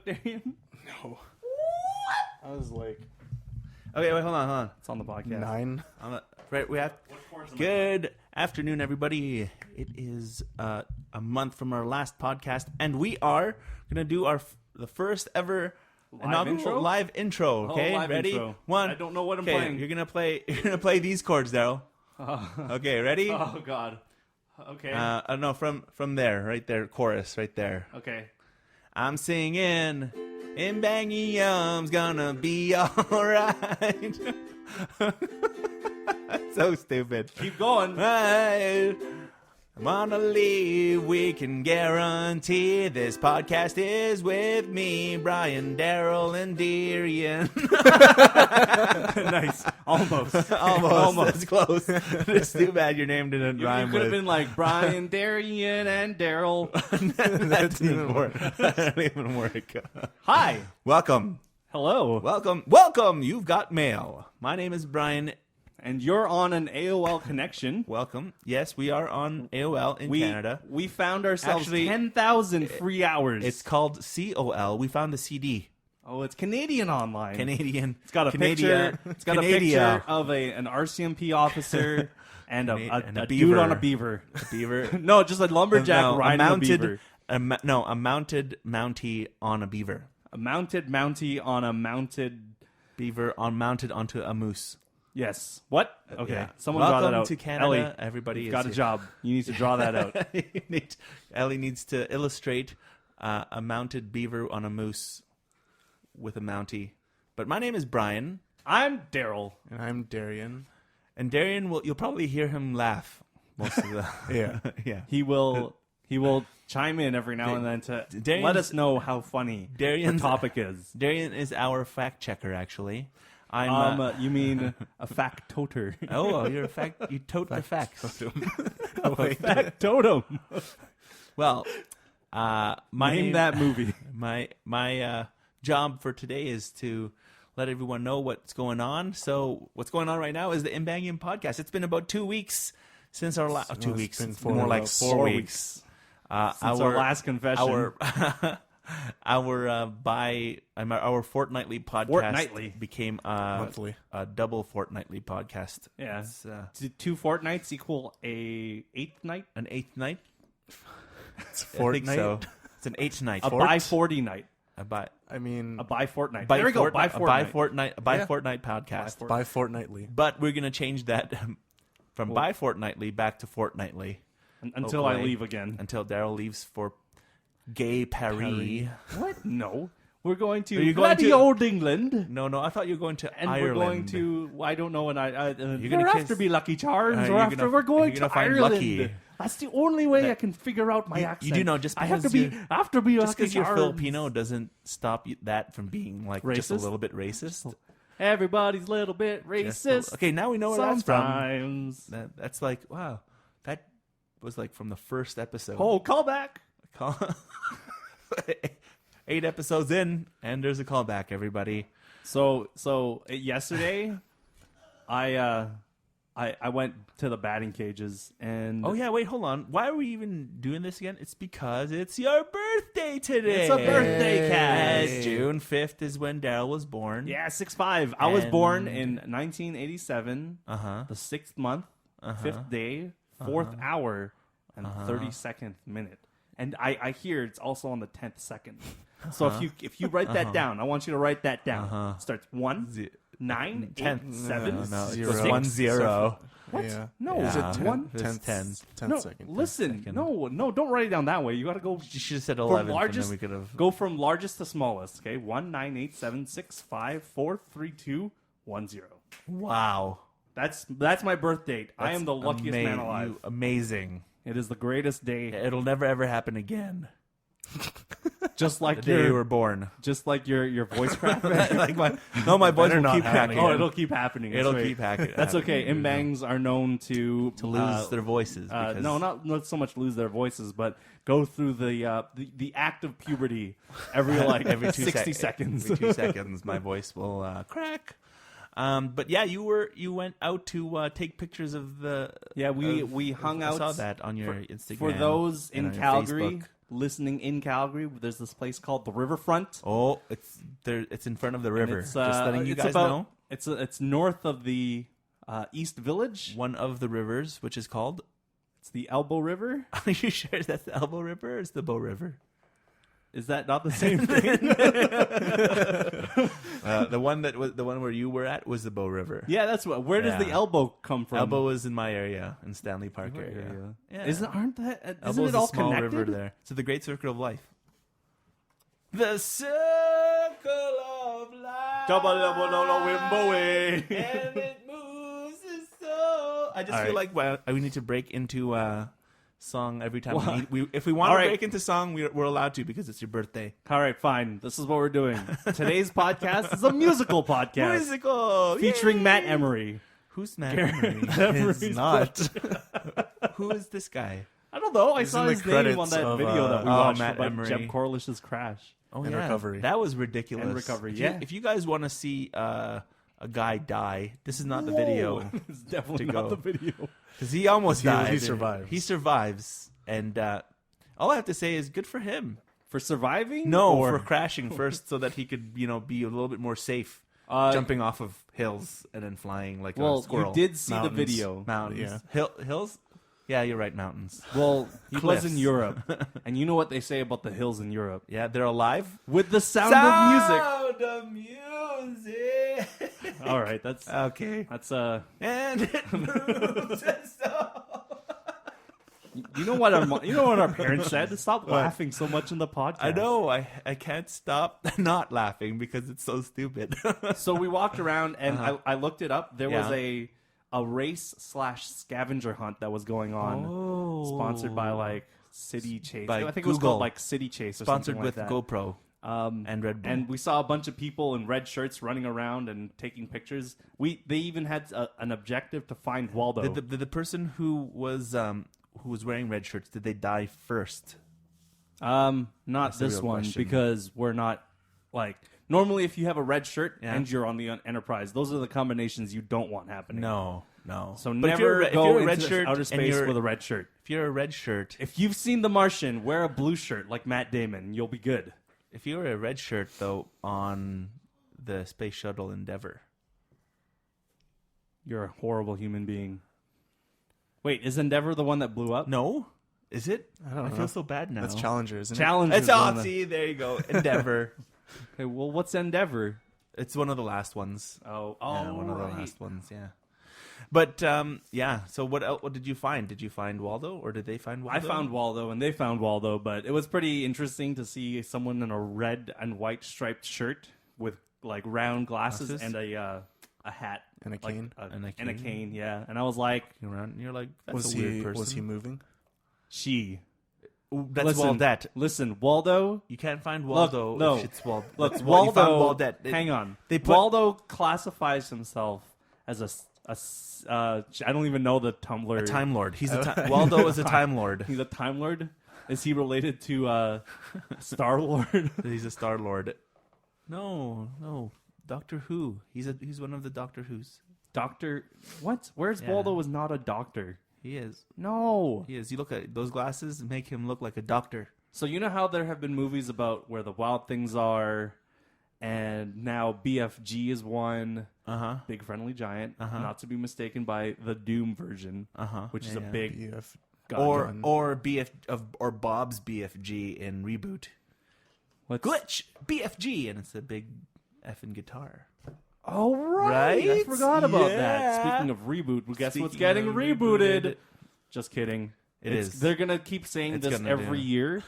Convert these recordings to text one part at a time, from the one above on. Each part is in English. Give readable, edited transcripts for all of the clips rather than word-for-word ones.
Darian? No. I was like... Okay, wait, hold on. It's on the podcast. 9. Right, we have... Good afternoon, everybody. It is a month from our last podcast, and we are going to do the first ever inaugural live intro. Okay, live ready? Intro. One. I don't know what I'm playing. You're gonna play these chords, Daryl. Okay, ready? Oh God. Okay. No, from there, right there, chorus, right there. Okay. I'm singing, and Bangy Yum's gonna be alright. So stupid. Keep going. I wanna leave, we can guarantee this podcast is with me, Brian, Daryl, and Darian. Nice. Almost. Almost. That's close. It's too bad your name didn't rhyme You could have with. been like Brian, Darian, and Daryl. That didn't work. That didn't even work. Hi. Welcome. Hello. Welcome. You've got mail. My name is Brian. And you're on an AOL connection. Welcome. Yes, we are on AOL in Canada. We found ourselves Actually, 10,000 free hours. It's called COL. We found the CD. Oh, it's Canadian online. Canadian. It's got a picture. It's got a picture of an RCMP officer and a dude on a beaver. A beaver. No, just a lumberjack riding a beaver. A mounted Mountie on a beaver. A mounted Mountie on a mounted beaver mounted onto a moose. Yes. What? Okay. Yeah. Someone draw that out. Welcome to Canada. Ellie, everybody you've got a job. You need to draw that out. Ellie needs to illustrate a mounted beaver on a moose with a Mountie. But my name is Brian. I'm Daryl. And I'm Darian. And Darian, you'll probably hear him laugh most of the... Yeah. He will chime in every now and then to let us know how funny the topic is. Darian is our fact checker, actually. You mean a factoter? Oh, you're a fact. You tote the facts. Factotum. Well, name that movie. My job for today is to let everyone know what's going on. So what's going on right now is the Imbangian podcast. It's been about 2 weeks since our last 2 weeks. It's More like 4 weeks. Since our last confession. Our fortnightly podcast became monthly. A double fortnightly podcast. Yeah. Did 2 fortnights equal a 8th night? An 8th night? It's a fortnight. So. It's an 8th night. A bi-40 night. A bi-fortnight. There we go. A bi-fortnight podcast. Bi-fortnightly. But we're going to change that from bi-fortnightly back to fortnightly. Until I leave again. Until Daryl leaves for Gay Paris. What? No. We're going to bloody old England. No, I thought you were going to and Ireland. We're going to, I don't know, you're going to after be Lucky Charms, or after we're going to Ireland. Lucky. That's the only way I can figure out my accent. You do know, just because I have to be after be just Lucky because you're Charms. Filipino doesn't stop that from being like racist? Just a little bit racist. Everybody's a little bit racist. Okay, now we know where sometimes. That's from. That's like, wow, that was like from the first episode. Oh, callback. 8 episodes in, and there's a callback, everybody. So yesterday, I went to the batting cages and... Oh, yeah, wait, hold on. Why are we even doing this again? It's because it's your birthday today. It's a birthday cast. June 5th is when Daryl was born. Yeah, 6'5". I was born in 1987, the 6th month, 5th day, 4th hour, and 32nd minute. And I hear it's also on the 10th second. So if you write that down, I want you to write that down. It starts 1, 9, 8, 7, no, 0. 1, 0. What? Yeah. No, Is it 1, 10. 10 no, second. listen, second. no, don't write it down that way. You got to go. You should have said 11. Largest, and then we could have. Go from largest to smallest. Okay, 1, 9, 8, 7, 6, 5, 4, 3, 2, 1, 0. Wow. That's my birth date. I am the luckiest man alive. Amazing. It is the greatest day. It'll never ever happen again. Just like the day you were born. Just like your voice crack. my voice will keep cracking. Oh, it'll keep happening. It'll keep happening. That's okay. Imbangs are known to lose their voices. No, not so much lose their voices, but go through the act of puberty every 60 seconds. Every 2 seconds, my voice will crack. But yeah, you went out to take pictures of the. Yeah, we hung out. I saw that on your Instagram. For those in Calgary, listening in Calgary, there's this place called the Riverfront. Oh, it's there. It's in front of the river. It's, Just letting you it's guys know. It's north of the East Village. One of the rivers, which is called. It's the Elbow River. Are you sure that's the Elbow River or is the Bow River? Is that not the same thing? The one where you were at was the Bow River. Yeah, that's what. Where does the Yeah. Elbow come from? Elbow is in my area, in Stanley Park Your area. area. Yeah. Isn't Elbow's it all a small connected? river there. So the Great Circle of Life. The Circle of Life. Double wimbo way. And it moves the soul. I just All feel right. like we need to break into song every time Well, if we want all to right. break into song, we're allowed to because it's your birthday. All right, fine. This is what we're doing. Today's podcast is a musical podcast Musical featuring Yay! Matt Emery. Who's Matt Emery? It's not. Who is this guy? I don't know. I He's saw in the his name on credits that of, video that we oh, watched Matt about Emery. Jeb Corlish's crash. Oh And yeah, Recovery. that was ridiculous. And Recovery, If yeah. if you guys want to see a guy die, this is not the video It's definitely to not go. the video. because he almost He died. survives. He survives, and all I have to say is good for him. For surviving? No, Or- for crashing first, so that he could be a little bit more safe, jumping off of hills and then flying like a Well, squirrel. you did see Mountains. the video. Mountains, Yeah. hills. Yeah, you're right. Mountains. Well, he was Cliffs. in Europe. And you know what they say about the hills in Europe? Yeah, they're alive. With the sound of music. Sound of music. All right, that's Okay. and And it moves us you know what our parents said? Stop laughing so much in the podcast. I know. I can't stop not laughing because it's so stupid. So we walked around and I looked it up. There was Yeah. a race / scavenger hunt that was going on, sponsored by like City Chase. By I think it was Google. called like City Chase or Sponsored something like with that. GoPro and Red Bull. And we saw a bunch of people in red shirts running around and taking pictures. They even had an objective to find Waldo. Did the person who was wearing red shirts, did they die first? Not the this real one question. because we're not like normally if you have a red shirt Yeah. and you're on the Enterprise, those are the combinations you don't want happening. No. So But if you're never a- go if you're a into red this shirt outer and space you're- with a red shirt. If you're a red shirt, If you've seen The Martian, wear a blue shirt like Matt Damon. You'll be good. if you're a red shirt though on the Space Shuttle Endeavour, You're a horrible human being. Wait, is Endeavor the one that blew up? no, is it? I don't know. feel so bad now. That's Challenger, isn't it? Challenger. It's all. See, there you go. Endeavor. Okay, well, what's Endeavor? It's one of the last ones. Oh, Yeah, one of the right. last ones. Yeah. But yeah. So what did you find? Did you find Waldo, or did they find Waldo? I found Waldo and they found Waldo, but it was pretty interesting to see someone in a red and white striped shirt with like round glasses Glasses? and a hat And a like, cane? And a and a cane? cane, yeah. And I was like, Around, you're like, that's Was a weird he person. was he moving? she. Ooh, that's Listen, Waldette. Listen, Waldo. You can't find Waldo no. if it's Wald. Look, it's Waldo. You found Waldette. Hang on. they put- Waldo classifies himself as I don't even know the Tumblr. A Time Lord. He's Waldo is a Time Lord. He's a Time Lord. Is he related to Star Lord? He's a Star Lord. No. Doctor Who. He's one of the Doctor Who's. Doctor? What? Where's Yeah. Waldo? Was not a doctor. He is. No. He is. You look at those glasses, make him look like a doctor. So you know how there have been movies about where the wild things are, and now BFG is one. Big Friendly Giant, not to be mistaken by the Doom version, which is a big BF gun. Or Bob's BFG in Reboot. What's- Glitch BFG, and it's a big effing guitar. Oh right. I Right? forgot about Yeah. that. Speaking of reboot, guess what's Speaking getting of rebooted? rebooted. Just kidding. It is. They're gonna keep saying It's this gonna every do. year.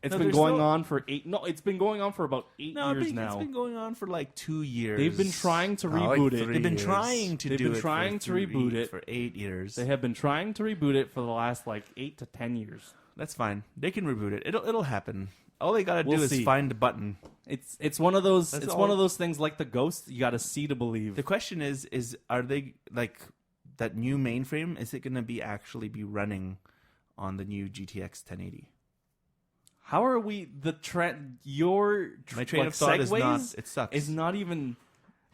It's No, been there's going no- on for 8. No, it's been going on for about 8 years now. It's been going on for like 2 years. They've been trying to like reboot it. 3 They've been years. trying to They've do been it. trying to reboot it. for 8 years. They have been trying to reboot it for the last like 8 to 10 years. That's fine. They can reboot it. It'll happen. All they gotta We'll do see. is find a button. It's one of those That's it's all. one of those things like the Ghost. You got to see to believe. The question is are they like that new mainframe? Is it gonna be actually be running on the new GTX 1080? How are we the trend? My train of thought is not. It sucks. Is not even.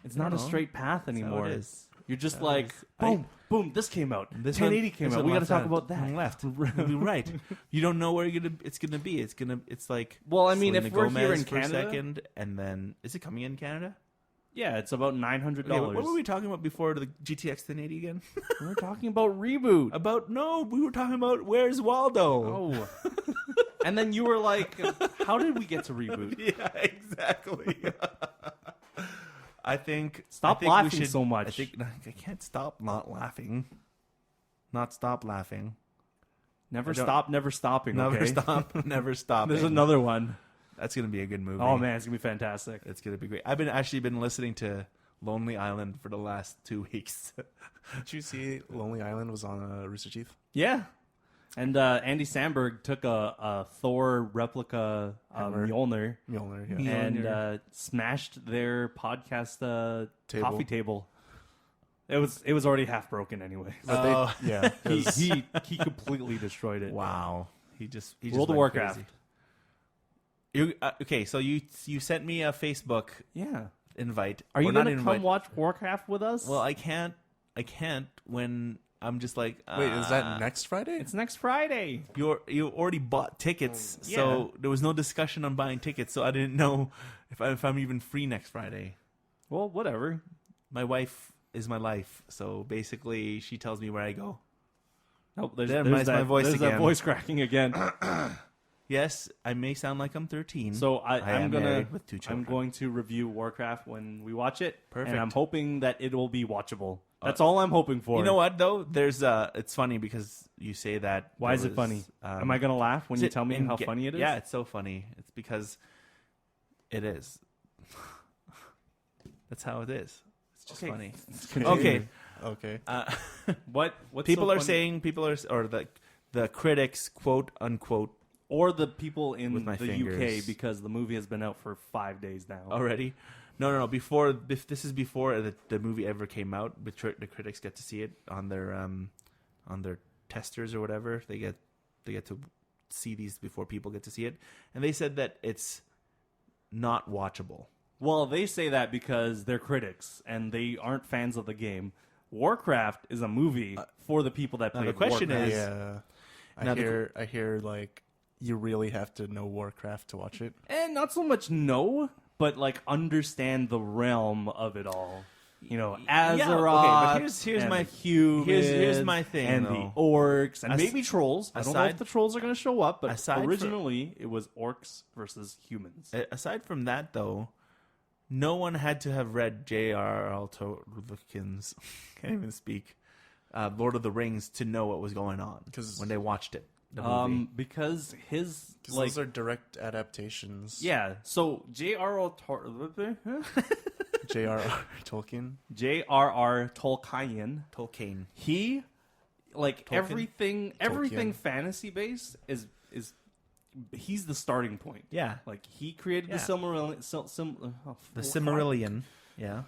It's not a No. straight path That's how anymore. it is. You're just boom, this came out. This 1080 came out. We got to talk about that. Left, right. You don't know where it's gonna be. It's like. Well, I mean, Selena if we're Gomez here in for a Canada, second, and then is it coming in Canada? yeah, it's about $900. Okay, what were we talking about before the GTX 1080 again? We're talking about reboot. We were talking about Where's Waldo? Oh. And then you were like, how did we get to reboot? Yeah, exactly. I think Stop we laughing should- so much. I can't stop not laughing. Not stop laughing. Never stop, never stopping. Never Okay? stop. Never stop. There's another one. That's gonna be a good movie. Oh man, it's gonna be fantastic. It's gonna be great. I've been listening to Lonely Island for the last 2 weeks. Did you see Lonely Island was on Rooster Teeth? Yeah. And Andy Samberg took a Thor replica Hammer. Mjolnir Mjolnir, yeah. and smashed their podcast Table. coffee table. It was already half broken anyway. But yeah. He completely destroyed it. Wow. He just World of went Warcraft. crazy. You okay? So you sent me a Facebook Yeah. invite. Are you Or not gonna invite. come watch Warcraft with us? Well, I can't when I'm just like. Wait, is that next Friday? it's next Friday. You already bought tickets, Yeah. so there was no discussion on buying tickets. So I didn't know if I'm even free next Friday. Well, whatever. My wife is my life, so basically she tells me where I go. Nope, There there's mine's that, my voice there's that again. voice cracking again. Yes, I may sound like I'm 13. So am married with 2 children. I'm going to review Warcraft when we watch it. Perfect. And I'm hoping that it will be watchable. That's all I'm hoping for. You know what though? There's it's funny because you say that. Why is it funny? Am I going to laugh when you tell me how funny it is? Yeah, it's so funny. It's because it is. That's how it is. It's just Okay. funny. Continue. Okay. Okay. What's People so are funny? saying or the critics quote unquote Or the people in With my the fingers. UK, because the movie has been out for 5 days now. already. No. This is before the movie ever came out. But the critics get to see it on their testers or whatever. They get to see these before people get to see it, and they said that it's not watchable. Well, they say that because they're critics and they aren't fans of the game. Warcraft is a movie for the people that play the question Warcraft. is- Yeah. Now I hear like you really have to know Warcraft to watch it. And not so much know, but like understand the realm of it all. You know, Azeroth, okay, but here's and my- the humans, here's my thing, and though. the orcs, and As- maybe trolls. I don't know aside- if the trolls are going to show up, but aside originally it was orcs versus humans. Aside from that, though, no one had to have read J.R.R. Tolkien's can't even speak Lord of the Rings to know what was going on 'Cause- when they watched it. The movie. Because his Because like those are direct adaptations. yeah. So J.R.R. J.R.R. Tolkien. J.R.R. Tolkien. Tolkien. He like Tolkien? everything Tolkien. fantasy based is he's the starting point. Yeah. Like he created Yeah. the Silmarillion, The Silmarillion. Yeah.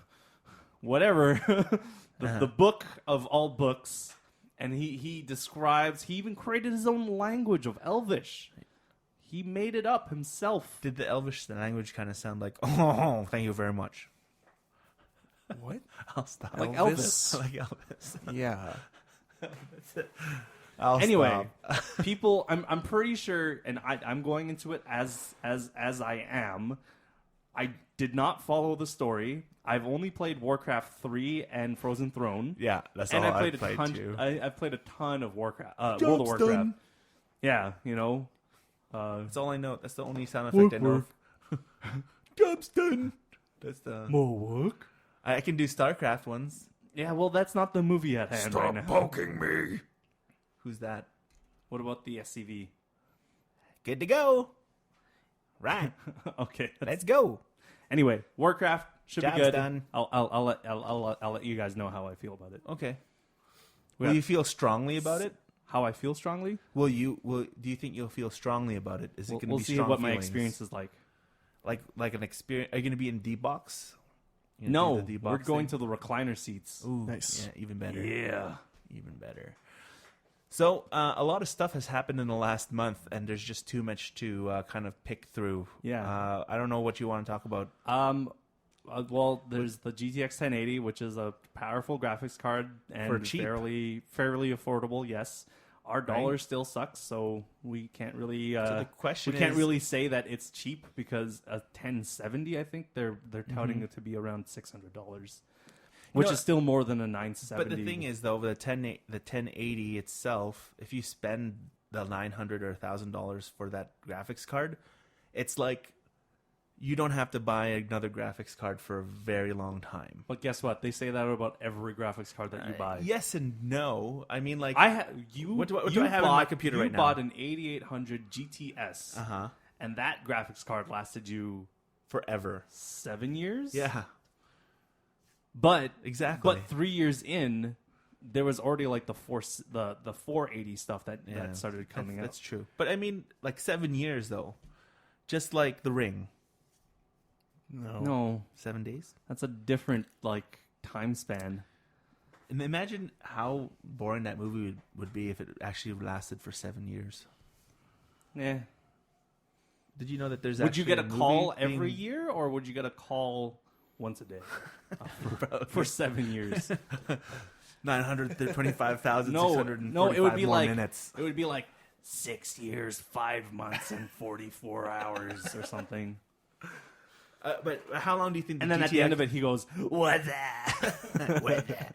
whatever, Uh-huh. the book of all books, and he describes. He even created his own language of Elvish. He made it up himself. Did the Elvish language kind of sound like, oh, thank you very much? What? I'll stop. Like Elvis? Like Elvis. Yeah. Anyway, people, I'm pretty sure, and I'm going into it as I am. I did not follow the story. I've only played Warcraft 3 and Frozen Throne. Yeah, that's And all I played I've played a ton. too. I've played a ton of Warcraft, World of Warcraft. Yeah, you know. That's all I know. That's the only sound effect I know. Job's done. That's the. More work. I can do StarCraft ones. Yeah, well, that's not the movie at hand right now. me. Who's that? What about the SCV? Good to go. Right. Okay. Let's go. Anyway, Warcraft should Job's be good. done. I'll let you guys know how I feel about it. Okay. Yeah. Will you feel strongly about it? How I feel strongly. Do you think you'll feel strongly about it? Is it going to We'll be see strong what my feelings? experience is like. Like an experience? Are you going to be in D box? No, we're going to the recliner seats. Ooh, Nice. Yeah, even better. Yeah. Even better. So a lot of stuff has happened in the last month, and there's just too much to kind of pick through. Yeah. I don't know what you want to talk about. Well, there's the GTX 1080, which is a powerful graphics card and For cheap. fairly affordable. Yes, our dollar still sucks, so we can't really. So the question we can't is- really say that it's cheap because a 1070, I think they're touting it to be around $600, which is still more than a 970. But the thing is, though, the 1080 itself, if you spend the $900 or $1,000 for that graphics card, it's like you don't have to buy another graphics card for a very long time. But guess what? They say that about every graphics card that you buy. Yes and no. I mean, like What do I have in my computer right now? You bought an 8800 GTS, Uh-huh. and that graphics card lasted you Forever. 7 years. Yeah. But Exactly. But 3 years in, there was already like the 480 stuff that started coming out. That's true. But I mean, like 7 years though, just like The Ring. No, 7 days. that's a different like time span. And imagine how boring that movie would be if it actually lasted for 7 years. Yeah. Did you know that there's? Would you get a movie call being- every year, or would you get a call once a day for 7 years? 925,644 No, it would be more like minutes. It would be like 6 years, 5 months, and 44 hours or something. But how long do you think? And then at the end of it, he goes, "What that?"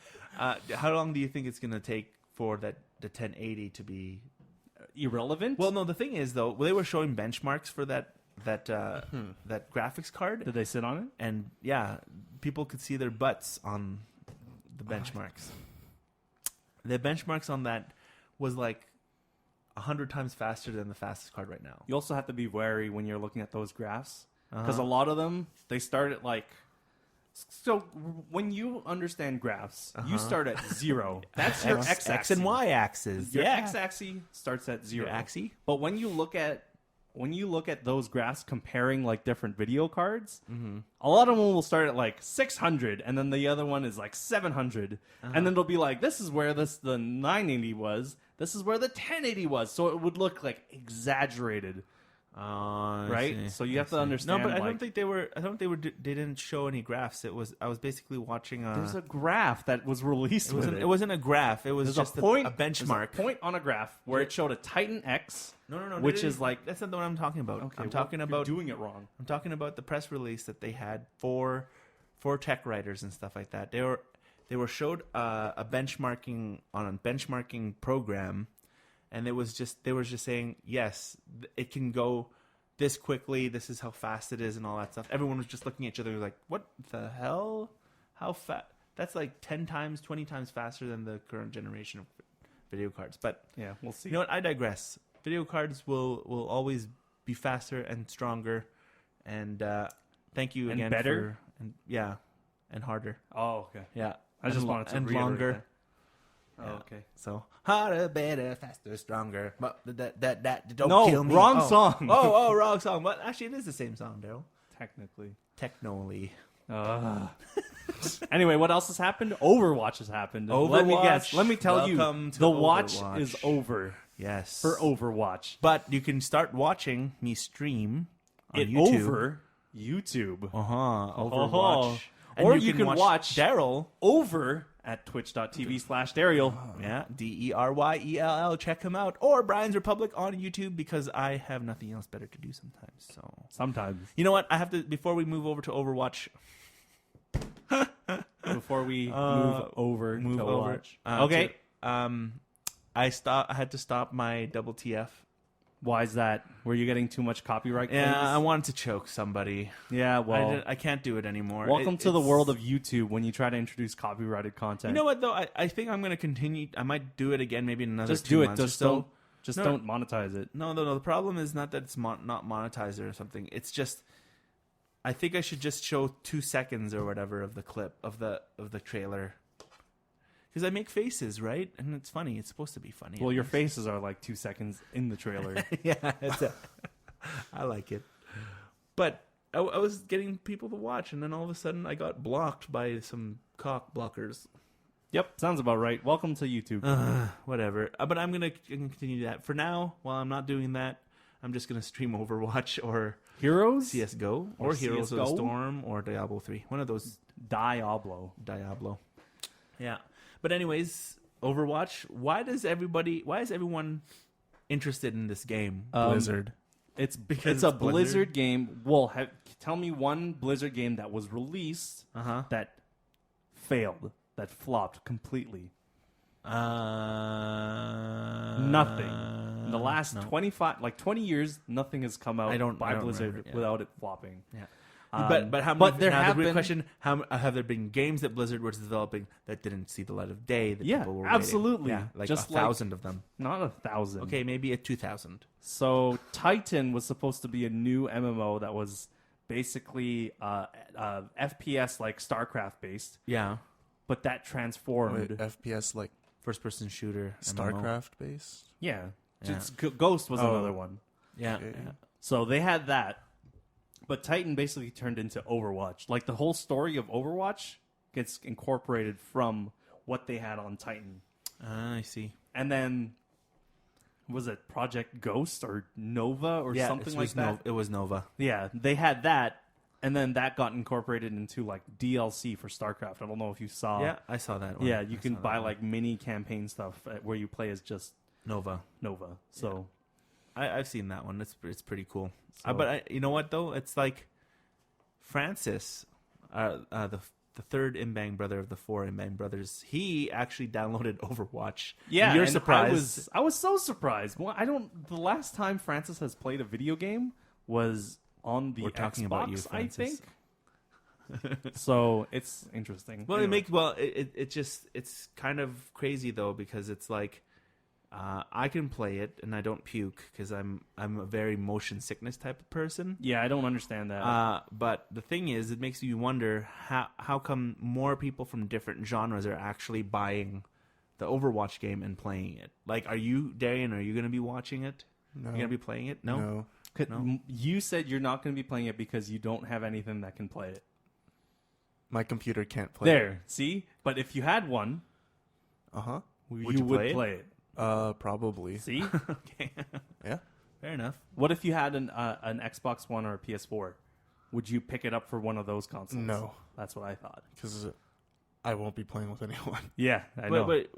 How long do you think it's going to take for the 1080 to be Irrelevant? Well, no. The thing is, though, they were showing benchmarks for that graphics card, did they sit on it? and yeah, people could see their butts on the benchmarks. The benchmarks on that was like 100 times faster than the fastest card right now. You also have to be wary when you're looking at those graphs because a lot of them they start at like. So when you understand graphs, you start at 0. That's your x-axis. X and Y axis. Your yeah. x-axis starts at 0. Your axis? But when you look at those graphs comparing like different video cards, a lot of them will start at like 600, and then the other one is like 700, and then they'll be like, "This is where the 980 was. This is where the 1080 was." So it would look like exaggerated. Right, so you have to understand. No, but I like, don't think they were. They didn't show any graphs. I was basically watching. there's a graph that was released. It wasn't a graph. It was There's just a point, a benchmark. there's a point on a graph where it showed a Titan X. No. Which is like that's not what I'm talking about. okay, I'm talking about doing it wrong. I'm talking about the press release that they had for tech writers and stuff like that. They were showed a benchmarking program, and they were just saying yes, it can go this quickly. This is how fast it is, and all that stuff. Everyone was just looking at each other like, "What the hell? How fast?" That's like 10 times, 20 times faster than the current generation of video cards. But Yeah, we'll see. you know what? I digress. Video cards will always be faster and stronger, and thank you And again better? and harder. Oh, okay. Yeah, I just And wanted to and reiterate longer. that. Oh, okay. So harder, better, faster, stronger. But that don't No, kill me. wrong Oh. song. Oh, wrong song. But actually, it is the same song, Daryl. Technically. Technally. Anyway, what else has happened? Overwatch has happened. Let me Overwatch. guess. Let me tell you, Welcome to the watch Overwatch. is over Yes. for Overwatch. But you can start watching me stream on It YouTube. over YouTube. Overwatch. And Or you can watch Daryl. over at twitch.tv/Dariel. Yeah, DERYELL. Check him out. Or Brian's Republic on YouTube, because I have nothing else better to do sometimes. So Sometimes. you know what? I have to, before we move over to Overwatch. Before we move over to Overwatch. Okay. I had to stop my double TF. Why is that? Were you getting too much copyright claims? Yeah, I wanted to choke somebody. Yeah, well, I can't do it anymore. welcome to the it's- world of YouTube when you try to introduce copyrighted content. You know what, though? I think I'm going to continue. I might do it again maybe in another Just 2 do it. months or Just so. don't. Just No. don't monetize it. No. The problem is not that it's not monetized or something. It's just I think I should just show 2 seconds or whatever of the clip of the trailer, because I make faces, right? And it's funny. It's supposed to be funny. Well, your faces are like 2 seconds in the trailer. Yeah, I like it. But I was getting people to watch, and then all of a sudden I got blocked by some cock blockers. Yep, sounds about right. Welcome to YouTube. Whatever. But I'm gonna continue that for now. While I'm not doing that, I'm just gonna stream Overwatch or Heroes? CS:GO Or or Heroes of the CS:GO? Storm or Diablo 3. One of those. Diablo. Yeah. But anyways, Overwatch. Why is everyone interested in this game? Blizzard. It's Because it's a it's Blizzard? Blizzard game. Well, tell me one Blizzard game that was released that failed, that flopped completely. Nothing. In the last 20 years, nothing has come out by Blizzard remember, without it flopping. Yeah. But how many? but there now have the real been question: have there been games that Blizzard was developing that didn't see the light of day? That Yeah, people were absolutely. waiting? Yeah, like Just 1,000 of them. not 1,000. Okay, maybe a 2,000. So Titan was supposed to be a new MMO that was basically FPS like StarCraft based, Yeah, but that transformed. Wait, FPS like first-person shooter. MMO. StarCraft based? Yeah, Yeah. Ghost was Oh. another one. Yeah, Okay. yeah. So they had that, but Titan basically turned into Overwatch. Like the whole story of Overwatch gets incorporated from what they had on Titan, I see. and then was it Project Ghost or Nova or something like that? It was Nova. Yeah, they had that, and then that got incorporated into like DLC for StarCraft. I don't know if you saw. Yeah, I saw that one. Yeah, you I can saw buy that one. like mini campaign stuff where you play as just Nova. Nova. So I've seen that one. It's pretty cool. So- But you know what though? It's like Francis, the third Imbang brother of the four Imbang brothers. He actually downloaded Overwatch. yeah, And you're and surprised. I was so surprised. Well, The last time Francis has played a video game was on the We're talking Xbox, about you, I Francis. think. So it's interesting. Well, Anyway. it's kind of crazy though because it's like I can play it and I don't puke because I'm a very motion sickness type of person. Yeah, I don't understand that. But the thing is, it makes you wonder how come more people from different genres are actually buying the Overwatch game and playing it. Like, are you, Darian? Are you going to be watching it? No. You're going to be playing it? No. No. You said you're not going to be playing it because you don't have anything that can play it. My computer can't play. There, see? But if you had one, Uh-huh. you would play it. Probably. See? Okay. Yeah. Fair enough. What if you had an Xbox One or a PS4? Would you pick it up for one of those consoles? No. That's what I thought. Because I won't be playing with anyone. Yeah, I know. But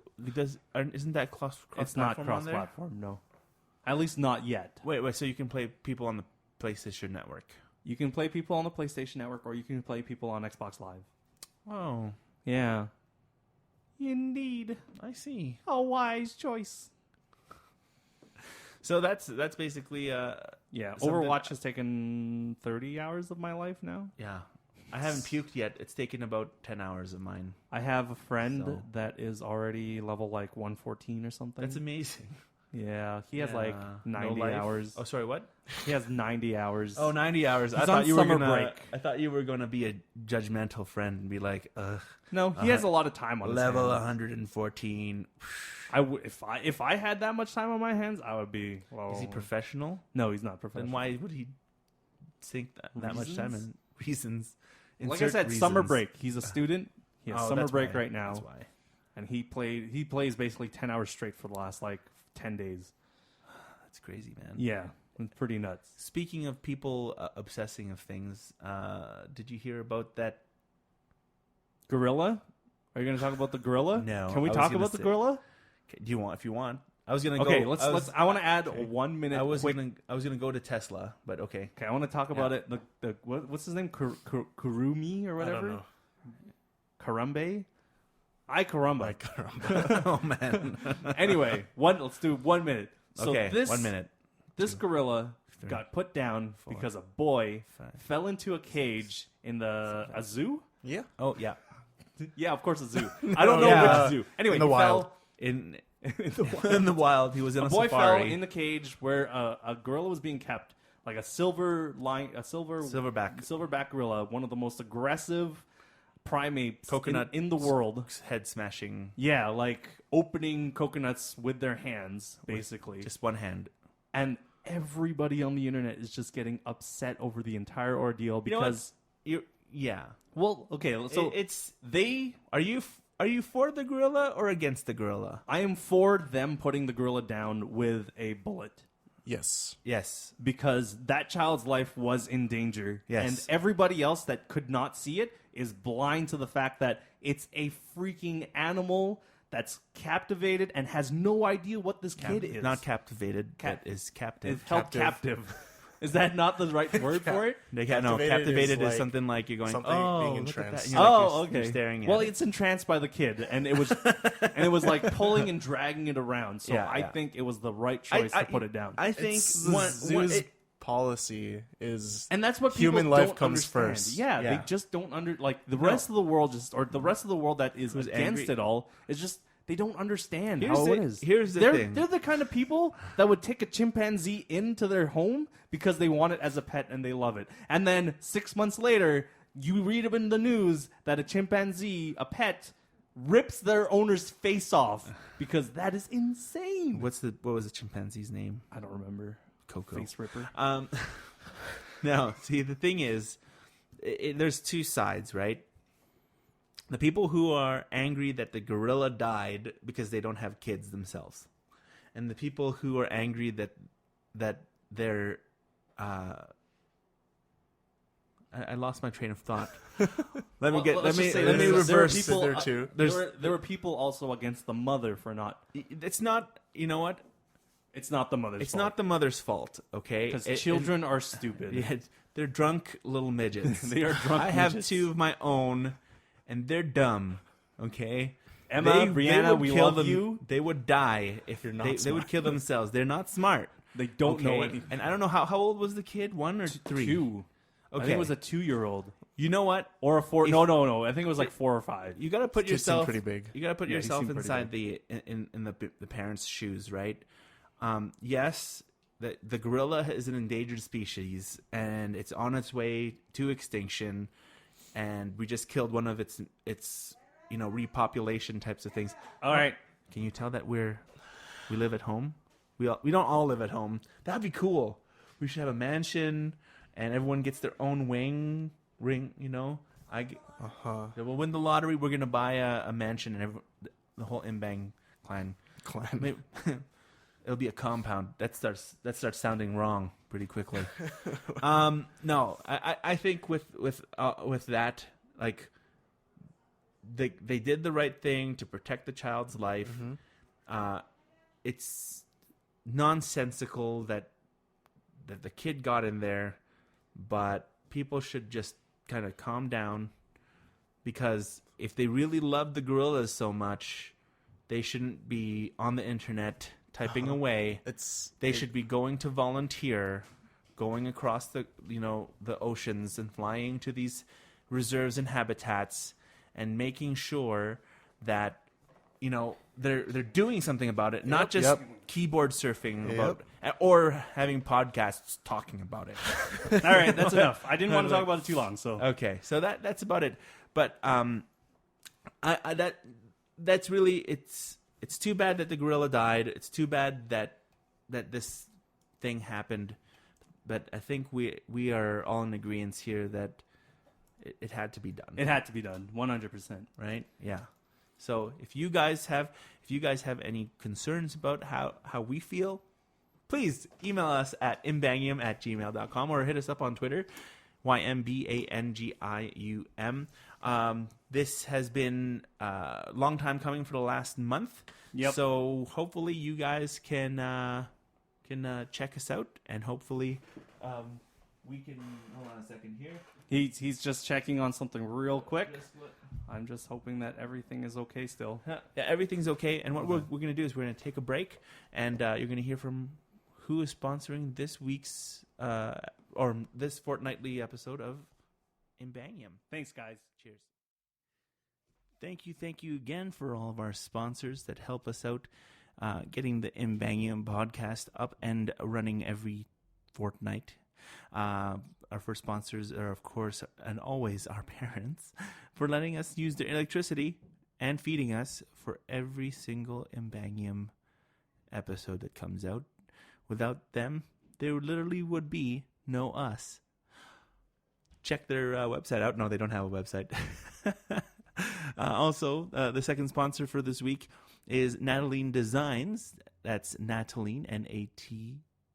isn't that cross-platform It's not on there? cross-platform, no. At least not yet. Wait, so you can play people on the PlayStation Network? You can play people on the PlayStation Network or you can play people on Xbox Live. Oh, Yeah. Indeed. I see. A wise choice. So that's basically Yeah, Something- Overwatch has taken 30 hours of my life now. yeah. I haven't puked yet. It's taken about 10 hours of mine. I have a friend So- that is already level like 114 or something. That's amazing. Yeah, he has like Yeah. 90 No life. hours. Oh, sorry, what? He has 90 hours. Oh, 90 hours. He's I thought on you were summer gonna, break. I thought you were going to be a judgmental friend and be like, ugh, No, he has a lot of time on level his hands. 114. If I had that much time on my hands, I would be. Well, Is he professional? No, he's not professional. Then why would he sink that much time in reasons? Like I Insert said, summer reasons. break. He's a student. He has summer that's break why. right now, That's why. and he plays basically 10 hours straight for the last like 10 days. That's crazy, man. Yeah, it's pretty nuts. Speaking of people obsessing of things, did you hear about that? Gorilla? Are you going to talk about the gorilla? No, Can we I was talk gonna about the say- gorilla? Do you want? If you want, I was gonna Okay, go. let's. I want to add 1 minute. I was quick. gonna go to Tesla, but okay. Okay, I want to talk about it. What's his name? Kurumi or I whatever. don't know. Karambe. Caramba. My God. Oh man. Anyway, let's do 1 minute. So Okay, this 1 minute. This gorilla three, got put down 4, because a boy 5, fell into a cage in a zoo. Yeah. Oh yeah. Yeah, of course, a zoo. I don't know Yeah. which zoo. Anyway, In the he wild. fell. In the wild, he was in a boy safari. fell in the cage where a gorilla was being kept, like a silverback gorilla, one of the most aggressive primates Coconut in the world. head smashing. Yeah, like opening coconuts with their hands, basically. Just one hand. And everybody on the internet is just getting upset over the entire ordeal You know what? because, Yeah. well, okay, so It's. they. Are you for the gorilla or against the gorilla? I am for them putting the gorilla down with a bullet. Yes. Yes. Because that child's life was in danger. Yes. And everybody else that could not see it is blind to the fact that it's a freaking animal that's captivated and has no idea what this kid is. Not captivated, but is captive. It's held captive. Is that not the right word for it? Captivated is like something like you're going, something oh, being look at that. entranced. You're like, Oh, you're okay. staring at Well, it. it's entranced by the kid, and it was like pulling and dragging it around. So Yeah, I yeah. think it was the right choice to put it down. I think It's the zoo's policy is, And that's what people human life don't comes understand. first. Yeah, Yeah. they just don't the rest of the world the rest of the world that is Who's against angry. it all is just they don't understand Here's how the- it is. here's the they're, thing. They're the kind of people that would take a chimpanzee into their home because they want it as a pet and they love it. And then 6 months later, you read in the news that a chimpanzee, a pet, rips their owner's face off because that is insane. What was the chimpanzee's name? I don't remember. Coco. Face ripper. No, see, the thing is, there's two sides, right? The people who are angry that the gorilla died because they don't have kids themselves, and the people who are angry that they're. I lost my train of thought. Let me reverse. There were people also against the mother for not. It's not. You know what? It's not the mother's It's fault. not the mother's fault. Okay, Because children are stupid. Yeah, they're drunk little midgets. They are drunk I have midgets. 2 of my own, and they're dumb. Okay, Emma, Brianna, would we kill love them. you. They would die if You're not they would smart. kill themselves. They're not smart. They don't know Okay? anything. And I don't know how old was the kid? 1 or 3? 2. Okay, I think it was a 2-year-old. You know what? Or a 4. No. I think it was like 4 or 5. You got to put Kid seemed yourself pretty big. You got to put Yeah, he yourself seemed pretty inside in the parents' shoes, right? Yes, the gorilla is an endangered species, and it's on its way to extinction. And we just killed one of its repopulation types of things. All right. Can you tell that we live at home? We don't all live at home. That'd be cool. We should have a mansion, and everyone gets their own ring. We'll win the lottery. We're gonna buy a mansion, and the whole Imbang clan. Maybe, it'll be a compound. That starts sounding wrong pretty quickly. No, I think with that, like, they did the right thing to protect the child's life. Mm-hmm. It's nonsensical that the kid got in there, but people should just kind of calm down, because if they really love the gorillas so much, they shouldn't be on the internet typing away. They should be going to volunteer, going across the oceans and flying to these reserves and habitats and making sure that they're doing something about it, not just keyboard surfing about or having podcasts talking about it. All right, that's enough. I didn't want to talk about it too long, so. Okay, so that's about it. But that's really it's too bad that the gorilla died. It's too bad that this thing happened. But I think we are all in agreement here that it had to be done. It had to be done, 100%. Right? Yeah. So if you guys have any concerns about how we feel, please email us at imbangium@gmail.com or hit us up on Twitter, YMBANGIUM. This has been a long time coming for the last month. Yep. So hopefully you guys can check us out, and hopefully we can. Hold on a second here. He's just checking on something real quick. I'm just hoping that everything is okay still. Yeah, everything's okay. And what we're going to do is we're going to take a break, and you're going to hear from who is sponsoring this week's or this fortnightly episode of Imbangium. Thanks, guys. Cheers. Thank you again for all of our sponsors that help us out getting the Imbangium podcast up and running every fortnight. Our first sponsors are, of course, and always our parents, for letting us use their electricity and feeding us for every single Imbangium episode that comes out. Without them, there literally would be no us. Check their website out. No, they don't have a website. Also, the second sponsor for this week is Nataline Designs. That's Nataline,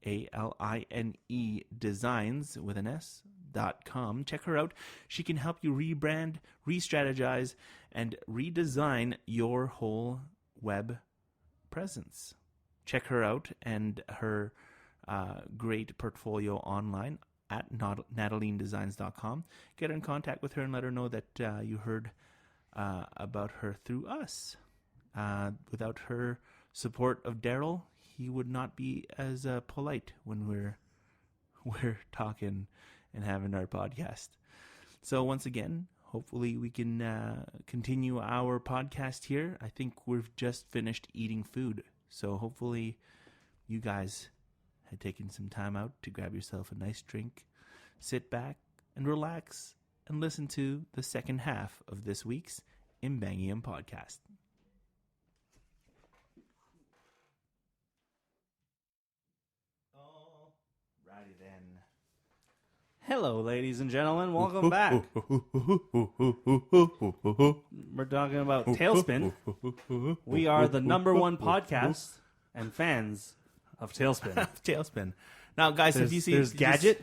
ALINE Designs with an S.com. Check her out. She can help you rebrand, re-strategize, and redesign your whole web presence. Check her out and her great portfolio online at natalinedesigns.com. Get in contact with her and let her know that you heard about her through us. Without her support of Daryl, he would not be as polite when we're talking and having our podcast. So once again, hopefully we can continue our podcast here. I think we've just finished eating food, so hopefully you guys had taken some time out to grab yourself a nice drink, sit back and relax, and listen to the second half of this week's Imbangium podcast. Alrighty then. Hello, ladies and gentlemen. Welcome back. We're talking about Tailspin. We are the #1 podcast and fans of Tailspin. Tailspin. Now, guys, have you seen... There's Gadget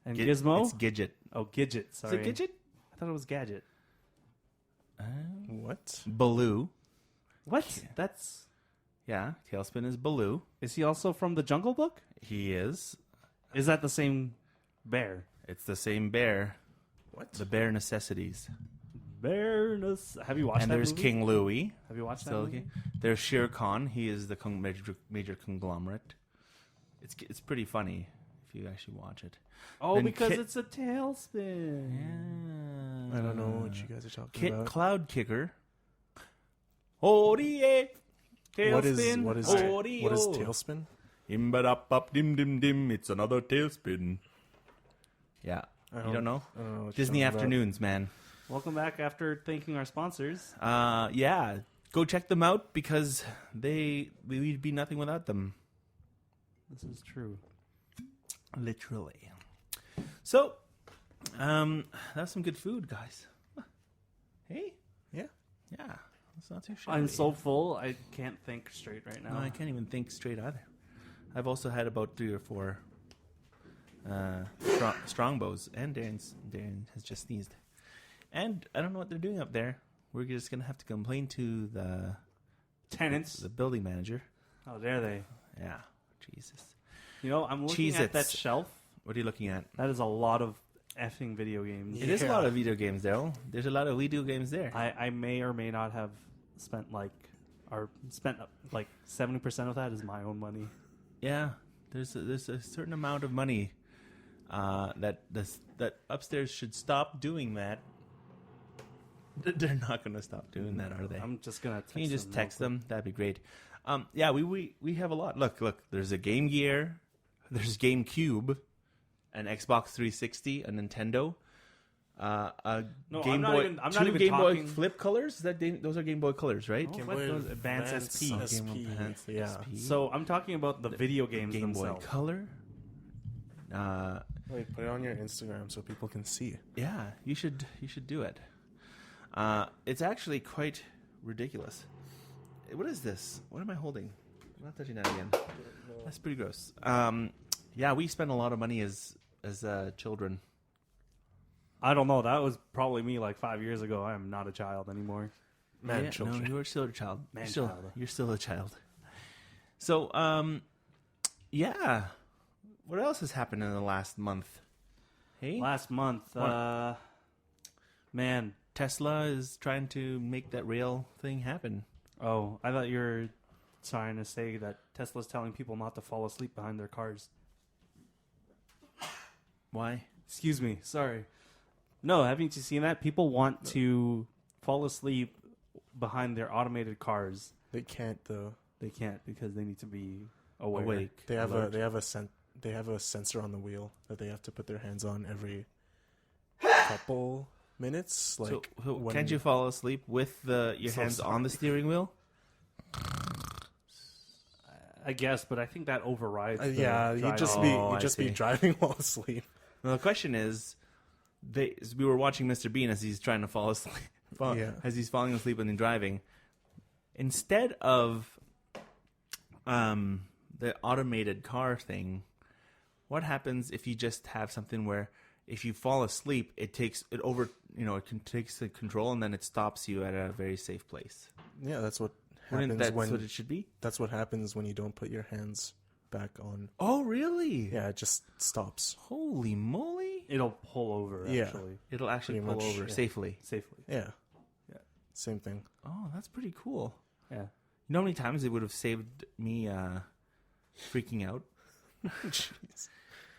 and Gizmo. It's Gidget. Oh, Gidget. Sorry. Is it Gidget? I thought it was Gadget. What? Baloo. What? That's... Yeah, Tailspin is Baloo. Is he also from the Jungle Book? He is. Is that the same bear? It's the same bear. What? The Bare Necessities. Have you watched and that there's movie? King Louie. Have you watched that Still movie? okay. There's Shere Khan. He is the major conglomerate. It's pretty funny if you actually watch it. Oh, Then because Kit- it's a tailspin. Yeah. I don't know what you guys are talking Kit about. Cloud Kicker. Tailspin. What is Tailspin? Dim. It's another tailspin. Yeah. You don't know? I don't know what Disney you're talking Afternoons, man. Welcome back after thanking our sponsors. Yeah. Go check them out because we'd be nothing without them. This is true. Literally. So, that's some good food, guys. Hey? Yeah. Yeah. It's not too shabby. I'm so full, I can't think straight right now. No, I can't even think straight either. I've also had about 3 or 4 Strongbows, and Darren has just sneezed. And I don't know what they're doing up there. We're just going to have to complain to the Tenants. the building manager. Oh, there they. Yeah. Jesus. You know, I'm looking at that Cheez-Its. shelf. What are you looking at? That is a lot of effing video games. It is a lot of video games, Daryl. There's a lot of video games there. I may or may not have spent like 70% of that is my own money. Yeah, there's a certain amount of money that upstairs should stop doing that. They're not going to stop doing that, are they? I'm just gonna. Can you just text them? That'd be great. Yeah, we have a lot. Look. There's a Game Gear, there's GameCube, an Xbox 360, a Nintendo, a Game Boy. I'm not two even Game talking. Boy Flip colors. Those are Game Boy colors, right? Oh, Game what Boy those Advance SP. SP. Game Boy Advance Yeah. SP. So I'm talking about the video games Game Boy themselves. Color. Wait, put it on your Instagram so people can see. Yeah, you should do it. It's actually quite ridiculous. What is this? What am I holding? I'm not touching that again. That's pretty gross. Yeah, we spent a lot of money as children. I don't know. That was probably me like 5 years ago. I am not a child anymore. Man, Yeah, children. no, you're still a child. Man, You're child. still a child. So, yeah. What else has happened in the last month? Hey, Last month, What? man. Tesla is trying to make that rail thing happen. Oh, I thought you were trying to say that Tesla's telling people not to fall asleep behind their cars. Why? Excuse me. Sorry. No, haven't you seen that? People want to fall asleep behind their automated cars. They can't though. They can't because they need to be aware. Awake. They have alert. they have a sensor on the wheel that they have to put their hands on every couple minutes. Like, so when- can't you fall asleep with your So hands on the sorry. steering wheel? I guess, but I think that overrides. the yeah, you drive. just Oh, I be see. driving while asleep. Well, the question is, we were watching Mr. Bean as he's trying to fall asleep, Yeah. as he's falling asleep and then driving. Instead of the the automated car thing, what happens if you just have something where if you fall asleep, it takes the control and then it stops you at a very safe place? Yeah, that's what Wouldn't happens that's what it should be? That's what happens when you don't put your hands back on. Oh, really? Yeah, it just stops. Holy moly. It'll pull over, Yeah. actually. It'll actually Pretty pull much, over yeah. safely. Safely. Yeah. Yeah. Same thing. Oh, that's pretty cool. Yeah. You know how many times it would have saved me freaking out? Jeez.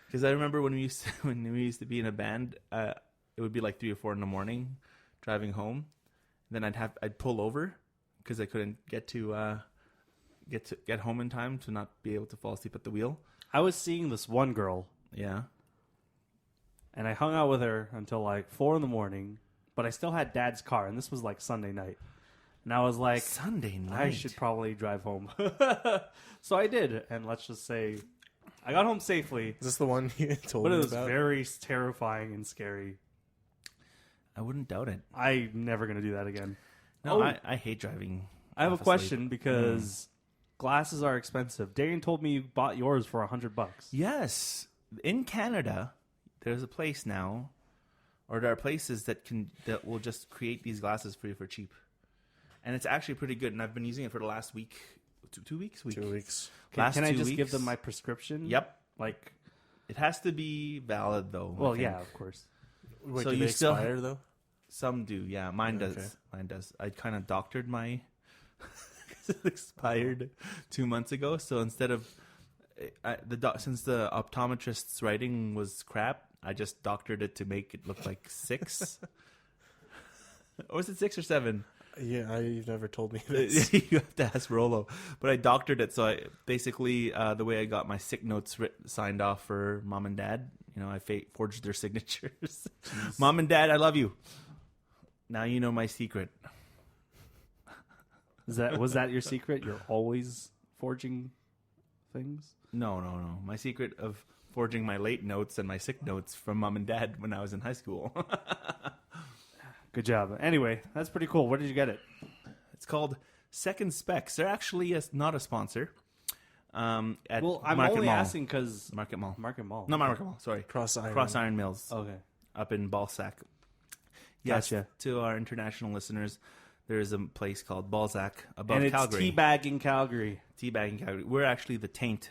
Because I remember when we used to be in a band, it would be like 3 or 4 in the morning, driving home. Then I'd pull over because I couldn't get home in time to not be able to fall asleep at the wheel. I was seeing this one girl, Yeah. and I hung out with her until like 4 in the morning, but I still had Dad's car, and this was like Sunday night. And I was like, Sunday night. I should probably drive home. So I did, and let's just say I got home safely, Is this the one you told but me it was about? very terrifying and scary. I wouldn't doubt it. I'm never going to do that again. No, Oh. I hate driving. I have a half asleep. question because glasses are expensive. Darian told me you bought yours for $100. Yes. In Canada, there's a place now, or there are places that will just create these glasses for you for cheap. And it's actually pretty good. And I've been using it for the last week. 2 weeks? 2 weeks. Last Can I 2 just give weeks. them my prescription? Yep. Like, It has to be valid, though. I well, think. yeah, of course. Wait, So do you they still- expire, though? Some do, yeah. Mine does. Okay. Mine does. I kind of doctored my... it expired 2 months ago. So instead of... since the optometrist's writing was crap, I just doctored it to make it look like 6. Or was it 6 or 7? Yeah, you've never told me this. You have to ask Rolo. But I doctored it, so I basically the way I got my sick notes signed off for Mom and Dad, I forged their signatures. Mom and Dad, I love you. Now you know my secret. Was that your secret? You're always forging things? No. My secret of forging my late notes and my sick notes from Mom and Dad when I was in high school. Good job. Anyway, that's pretty cool. Where did you get it? It's called Second Specs. They're actually not a sponsor. At Well, I'm Market only Mall. asking because Market Mall. Market Mall. No, Market Mall. Sorry. Cross Iron Mills. Okay. Up in Balzac. Yes, Gotcha. to our international listeners, there is a place called Balzac above And it's Calgary. teabagging Calgary. Teabagging Calgary. We're actually the taint.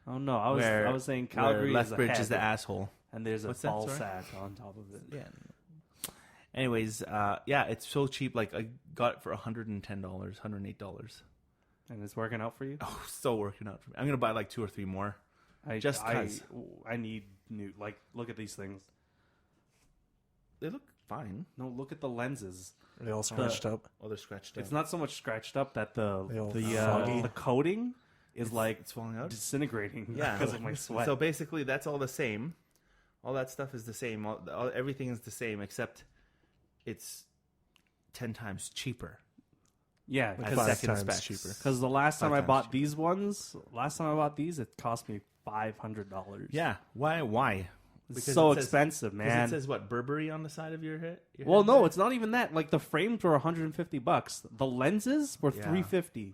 Oh no, I was saying Calgary where is the Lethbridge head, is the asshole. and there's a What's that, ball sorry? sack on top of it. Yeah. Anyways, it's so cheap. Like I got it for $110, $108. And it's working out for you. Oh, so working out for me. I'm gonna buy like 2 or 3 more. I Just 'cause. I need new. Like, look at these things. They look fine. No, look at the lenses. Are they all scratched up? Oh, they're scratched out. It's not so much scratched up that They all the foggy? the coating is like It's falling out. disintegrating Yeah, because of my sweat. So basically, that's all the same. All that stuff is the same. Everything is the same, except it's 10 times cheaper. yeah, Like At because 5 second times specs. cheaper. the last time 5 I times bought cheaper. these ones, it cost me $500. Yeah. Why? It's Because so it says- expensive, Because man. it says what, Burberry on the side of your head? Well, no, it's not even that. Like the frames were $150. The lenses were Yeah. $350.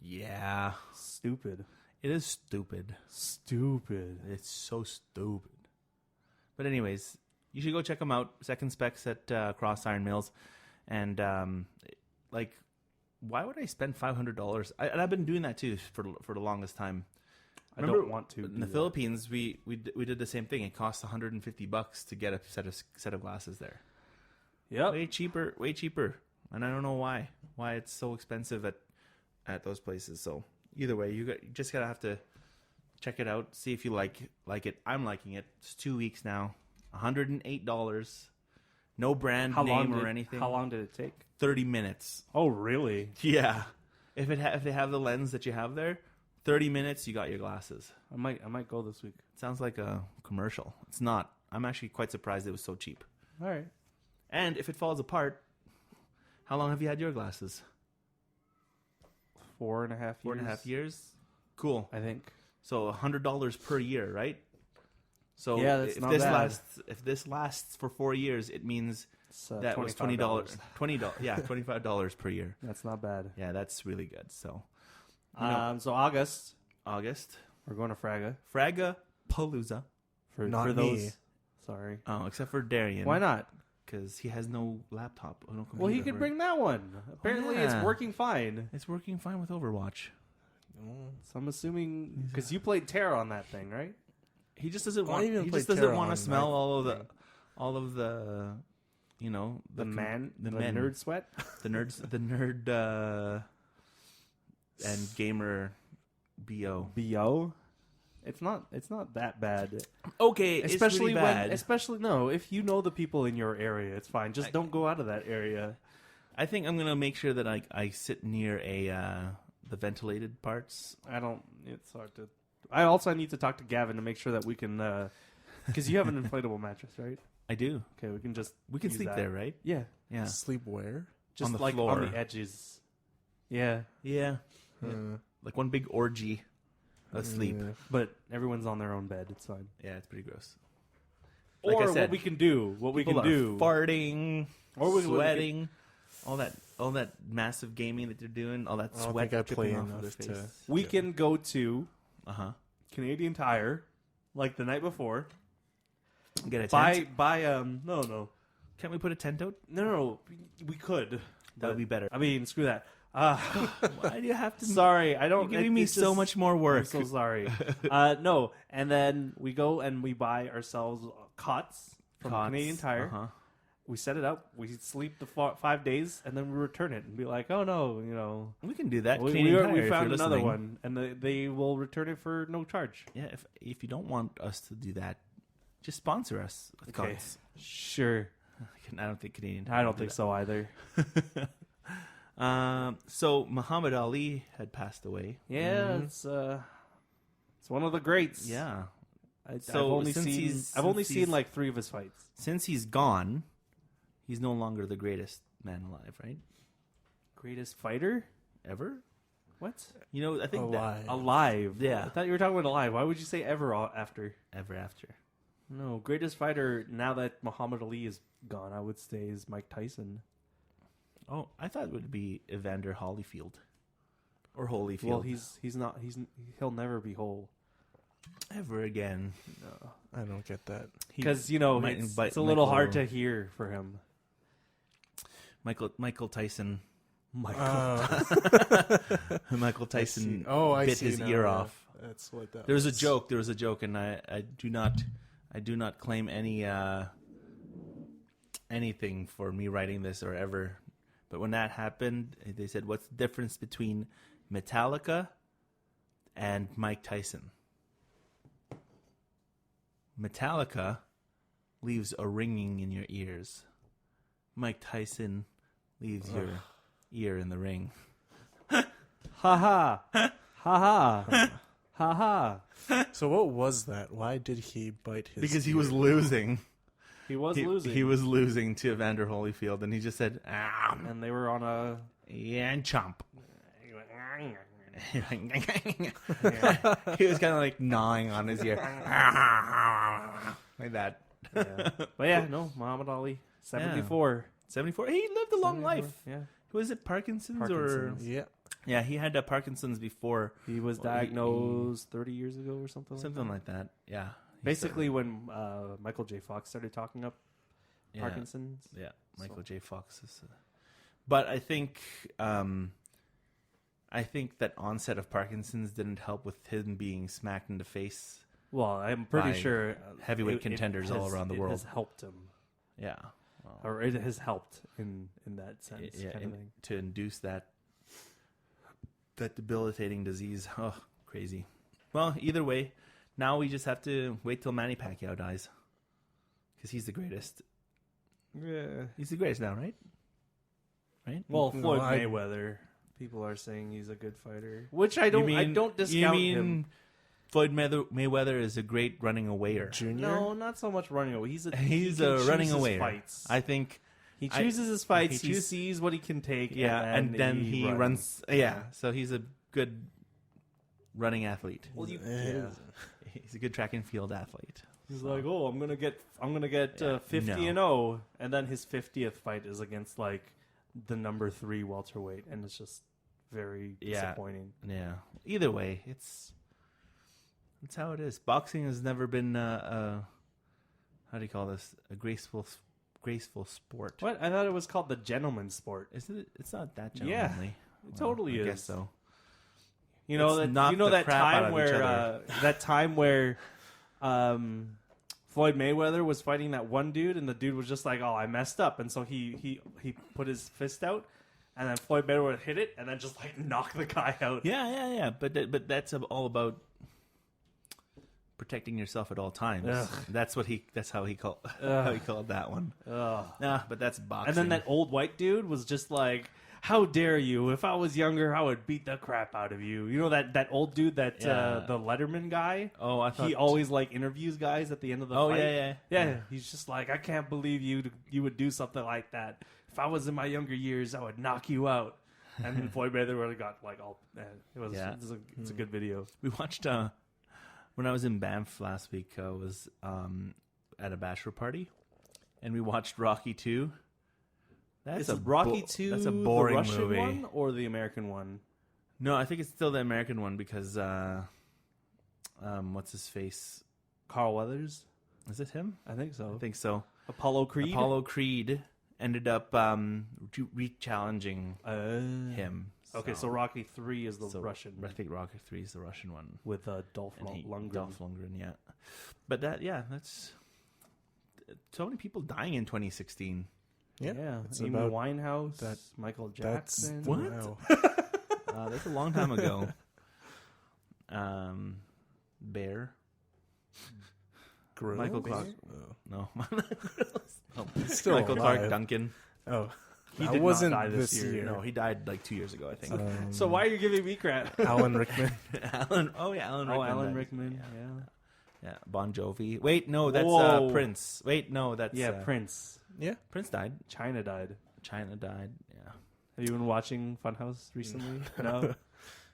Yeah. Stupid. It is stupid. Stupid. It's so stupid. But anyways, you should go check them out. Second Specs at Cross Iron Mills. And, why would I spend $500? And I've been doing that, too, for the longest time. I don't want to. In the Philippines, we did the same thing. It costs $150 to get a set of glasses there. Yep. Way cheaper. And I don't know why it's so expensive at those places. So either way, you just gotta have to check it out, see if you like it. I'm liking it. It's 2 weeks now. $108. No brand name or anything. How long did it take? 30 minutes. Oh, really? Yeah. If they have the lens that you have there, 30 minutes, you got your glasses. I might go this week. It sounds like a commercial. It's not. I'm actually quite surprised it was so cheap. All right. And if it falls apart, how long have you had your glasses? 4.5 years. 4.5 years? Cool. I think. So $100 per year, right? So Yeah, that's if not this bad. if this lasts for 4 years, it means It's, that was $20. $25 per year. That's not bad. Yeah, that's really good. So So August, we're going to Fraga. Fraga Palooza. Not for those. me. Sorry. Oh, except for Darian. Why not? Because he has no laptop. Or no computer. Well, he could bring that one. Apparently, it's working fine. It's working fine with Overwatch. So I'm assuming because you played Terra on that thing, right? He just doesn't want. even He play just doesn't Terra want to on smell my all of the, you know, The men, nerd sweat. the nerd, and gamer, bo. Bo. It's not that bad. Okay, Especially it's really bad. if you know the people in your area, it's fine. Just don't go out of that area. I think I'm gonna make sure that I sit near the ventilated parts. It's hard to. I need to talk to Gavin to make sure that we can, because you have an inflatable mattress, right? I do. Okay, we can use sleep that. there, right? Yeah, Yeah. Sleep where? just On the like floor. on the edges. Yeah, Yeah. Like one big orgy of sleep. but everyone's on their own bed. It's fine. Yeah, it's pretty gross. Like Or I said, what we can do, People are farting, Or we- sweating, all that massive gaming that they're doing, all that I don't sweat think I play dripping off of their enough face. we can go to Canadian Tire, like the night before. Get a tent. No. Can't we put a tent out? No, we could. That would be better. I mean, screw that. Why do you have to? Sorry, I don't. You're giving me it's so just- much more work. I'm so sorry. No, and then we go and we buy ourselves cots from Canadian Tire. We set it up. We sleep the 5 days, and then we return it and be like, "Oh no, We can do that. we Canadian Tire, we if found you're another listening. one, and they will return it for no charge." Yeah, if you don't want us to do that, just sponsor us with Okay. cards. Sure. I don't think Canadian Tire. I don't think so either. So Muhammad Ali had passed away. Yeah, it's one of the greats. Yeah. I've So only since seen he's- seen like 3 of his fights. Since he's gone, he's no longer the greatest man alive, right? Greatest fighter Ever? What? You know, I think that Alive. Yeah. I thought you were talking about alive. Why would you say ever after? ever after. No, greatest fighter now that Muhammad Ali is gone, I would say is Mike Tyson. Oh, I thought it would be Evander Holyfield. Or Holyfield. Well, he's not. He'll never be whole ever again. no. I don't get that. because it's a little hard to hear for him. Michael Tyson. Michael. Tyson I bit see his now, ear yeah. off. That's what that There was a joke, and I do not claim anything for me writing this or ever. But when that happened, they said, "What's the difference between Metallica and Mike Tyson?" Metallica leaves a ringing in your ears. Mike Tyson leaves your ear in the ring. Ha ha. Ha ha. Ha ha. So what was that? Why did he bite his Because he ear? was losing. He was losing. He was losing to Evander Holyfield, and he just said, and they were on a. yeah, and chomp. He was kind of like gnawing on his ear. Like that. Yeah. But yeah, no, Muhammad Ali, 74. 74. He lived a long 74, life. Yeah. Was it Parkinson's, Parkinson's. Yeah. Yeah, he had Parkinson's before. He was diagnosed 30 years ago or something. Something like that. Yeah. Basically, when Michael J. Fox started talking up Yeah. Parkinson's. Yeah, Michael J. Fox is. But I think that onset of Parkinson's didn't help with him being smacked in the face. Well, I'm pretty By sure heavyweight contenders all around the world. It has helped him, Yeah. Well, or it has helped in that sense. yeah, kind of thing. to induce that debilitating disease. Oh, crazy. Well, either way, now we just have to wait till Manny Pacquiao dies, because he's the greatest. Yeah. He's the greatest now, right? Right? Well, No, Floyd I- Mayweather. People are saying he's a good fighter, which I don't. I don't discount him. Floyd Mayweather is a great running awayer. Junior? No, not so much running away. He's a He's he can a running choose his awayer. Fights. I think. He chooses his fights. he He choose- sees what he can take. Yeah, and then he runs. Yeah, so he's a good running athlete. Well, you, Yeah. He's a good track and field athlete. He's like, oh, I'm gonna get 50 no. and 0, and then his 50th fight is against like the number 3 welterweight, and it's just very disappointing. Yeah. Either way, it's how it is. Boxing has never been how do you call this? A graceful sport. What? I thought it was called the gentleman's sport. Is it? It's not that gentlemanly. Yeah, it totally is. I guess so. You know It's that. knock You know the that crap out time of each where other. that time where Floyd Mayweather was fighting that one dude, and the dude was just like, "Oh, I messed up," and so he put his fist out, and then Floyd Mayweather hit it, and then just like knocked the guy out. Yeah. But that's all about protecting yourself at all times. Ugh. That's how he called that one. Ugh. But that's boxing. And then that old white dude was just like, "How dare you? If I was younger, I would beat the crap out of you." You know that old dude that the Letterman guy. Oh, I thought He always like interviews guys at the end of the fight. yeah. He's just like, "I can't believe you would do something like that. If I was in my younger years, I would knock you out." And then Floyd Mayweather got like all. It's a good video. We watched when I was in Banff last week. I was at a bachelor party, and we watched Rocky 2. Is Rocky 2 That's a boring the Russian movie. one or the American one? No, I think it's still the American one because what's his face? Carl Weathers? Is it him? I think so. I think so. Apollo Creed? Apollo Creed ended up re-challenging him. Okay, so Rocky 3 is the Russian. I think Rocky 3 is the Russian one. With Dolph Lundgren. Dolph Lundgren, yeah. But that's so many people dying in 2016. Yeah, it's Amy about Winehouse, that- Michael Jackson. What? Wow. That's a long time ago. Bear. Grill? Michael Clark. Oh. No. He's still Michael Clark alive. Duncan. Oh, He I did wasn't not die this this year. year. No, he died like 2 years ago, I think. So why are you giving me crap? Alan Rickman? Alan Rickman. Alan died. Rickman. Yeah. Bon Jovi. Wait, no, that's Whoa. Prince. Wait, no, that's Prince. Yeah. Prince died. China died. China died. Yeah. Have you been watching Funhouse recently? No.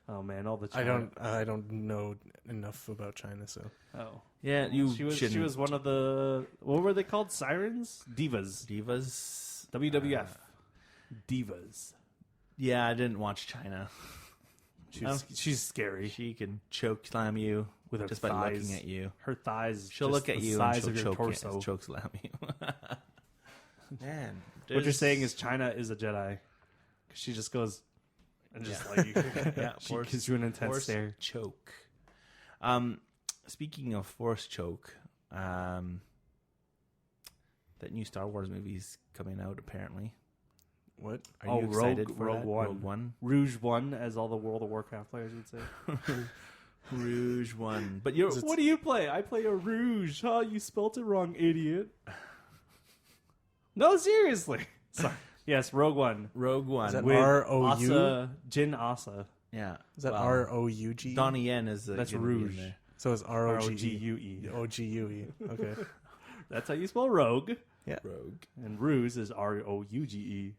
Oh man, all the I China. don't know enough about China, so Oh. Yeah, you She shouldn't. was one of the, what were they called? Sirens? Divas. Divas. WWF. Divas. Yeah, I didn't watch China. She's scary. She can choke slam you With her just thighs. by looking at you. Her thighs. She'll just look at the you size and of she'll your choke, torso. choke slam you. Man, What you're saying is China is a Jedi. 'Cause she just goes and just yeah, she gives you an intense force stare. choke. Speaking of force choke, that new Star Wars movie's coming out apparently. what? Are you excited for Rogue that? One. Rogue One. Rouge One, as all the World of Warcraft players would say. Rouge One. But you're What do you play? I play a Rouge. Oh, you spelt it wrong, idiot. No, seriously. Sorry. Yes, Rogue One. Rogue One. Is that With R-O-U? Asa, Jin Asa. Yeah. Is that well, R-O-U-G? Donnie Yen is That's gonna be in Rouge. there. So it's R-O-G-E. R-O-G-U-E. O-G-U-E. Okay. That's how you spell rogue. Rogue. And Rouge is R-O-U-G-E.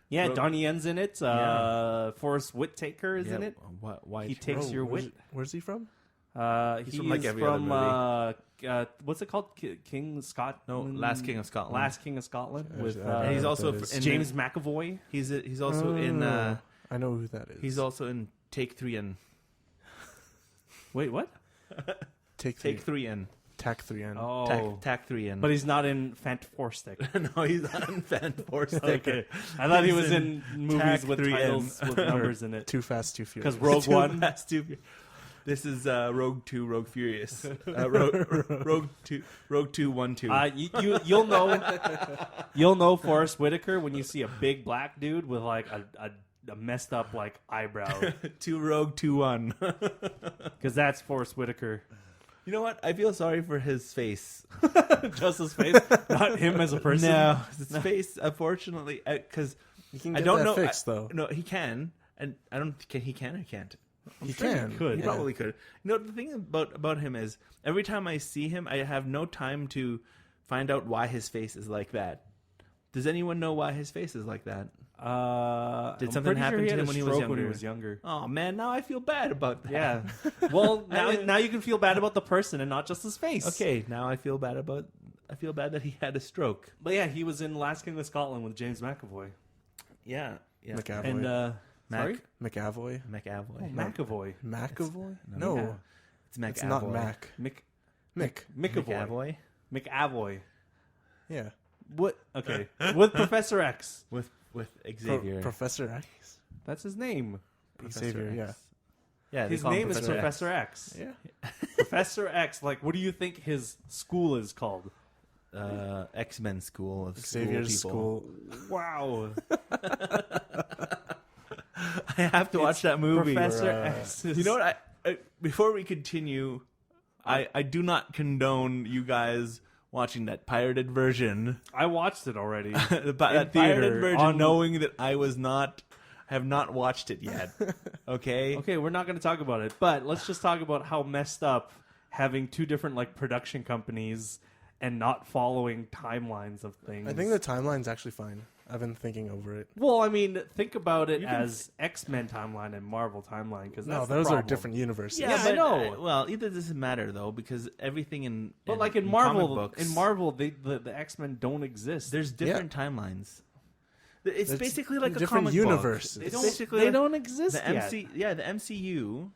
Yeah, Rogue. Donnie Yen's in it. Yeah. Forrest Whitaker is in it. Why? He takes your wit. Where's he from? He's from, like, every other movie. What's it called? King Scott? No, Last King of Scotland. Last King of Scotland with And he's also that is. in James McAvoy. He's also in. I know who that is. He's also in Take 3 and Wait, what? Take 3 and Tac 3 N. Oh, Tac 3 and. but he's not in Fantastic. no, he's not in Fantastic. Okay, I thought he He's was in movies Tac with 3 titles and- with numbers in it. Too Fast, Too Furious. Because Rogue One. Fast, Too Furious. This is Rogue 2, Rogue Furious. Rogue 2, 1, 2. You'll know Forrest Whitaker when you see a big black dude with like a messed up like eyebrow, 2 Rogue 2, 1. because that's Forrest Whitaker. You know what? I feel sorry for his face. Just his face, not him as a person. No, his face. Unfortunately, because You can I get don't that know. fixed, though. No, he can, and I don't. He can or can't. He sure can. he could. He probably could. You know, the thing about him is every time I see him, I have no time to find out why his face is like that. Does anyone know why his face is like that? Did something happen to him when he was younger? Oh man, now I feel bad about that. Yeah. Well, now you can feel bad about the person and not just his face. Okay, now I feel bad that he had a stroke. But yeah, he was in Last King of Scotland with James McAvoy. Yeah. Yeah. McAvoy. And sorry, McAvoy. McAvoy. McAvoy. McAvoy? No. No. It's McAvoy. It's not Mac. McAvoy. McAvoy. McAvoy. Yeah. What? Okay, with Professor X. With Xavier. Professor X. That's his name. Xavier, yeah. Yeah, His name is Professor X. Yeah. Professor X. Like, what do you think his school is called? X-Men School of Xavier's School School. Wow. I have to watch that movie. Professor X. You know what? I before we continue, I do not condone you guys watching that pirated version. I watched it already. That theater, pirated version, on- knowing that I have not watched it yet. Okay. Okay, we're not going to talk about it, but let's just talk about how messed up having two different like production companies and not following timelines of things. I think the timeline's actually fine. I've been thinking over it. Well, I mean, think about it as X-Men timeline and Marvel timeline because No, those are different universes. Yeah, but I know. Well, either doesn't matter though because everything in like in comic Marvel, books, the X-Men don't exist. there's different timelines. It's There's basically like a different comic universes. book. They It's don't- basically they don't exist the yet. the MCU.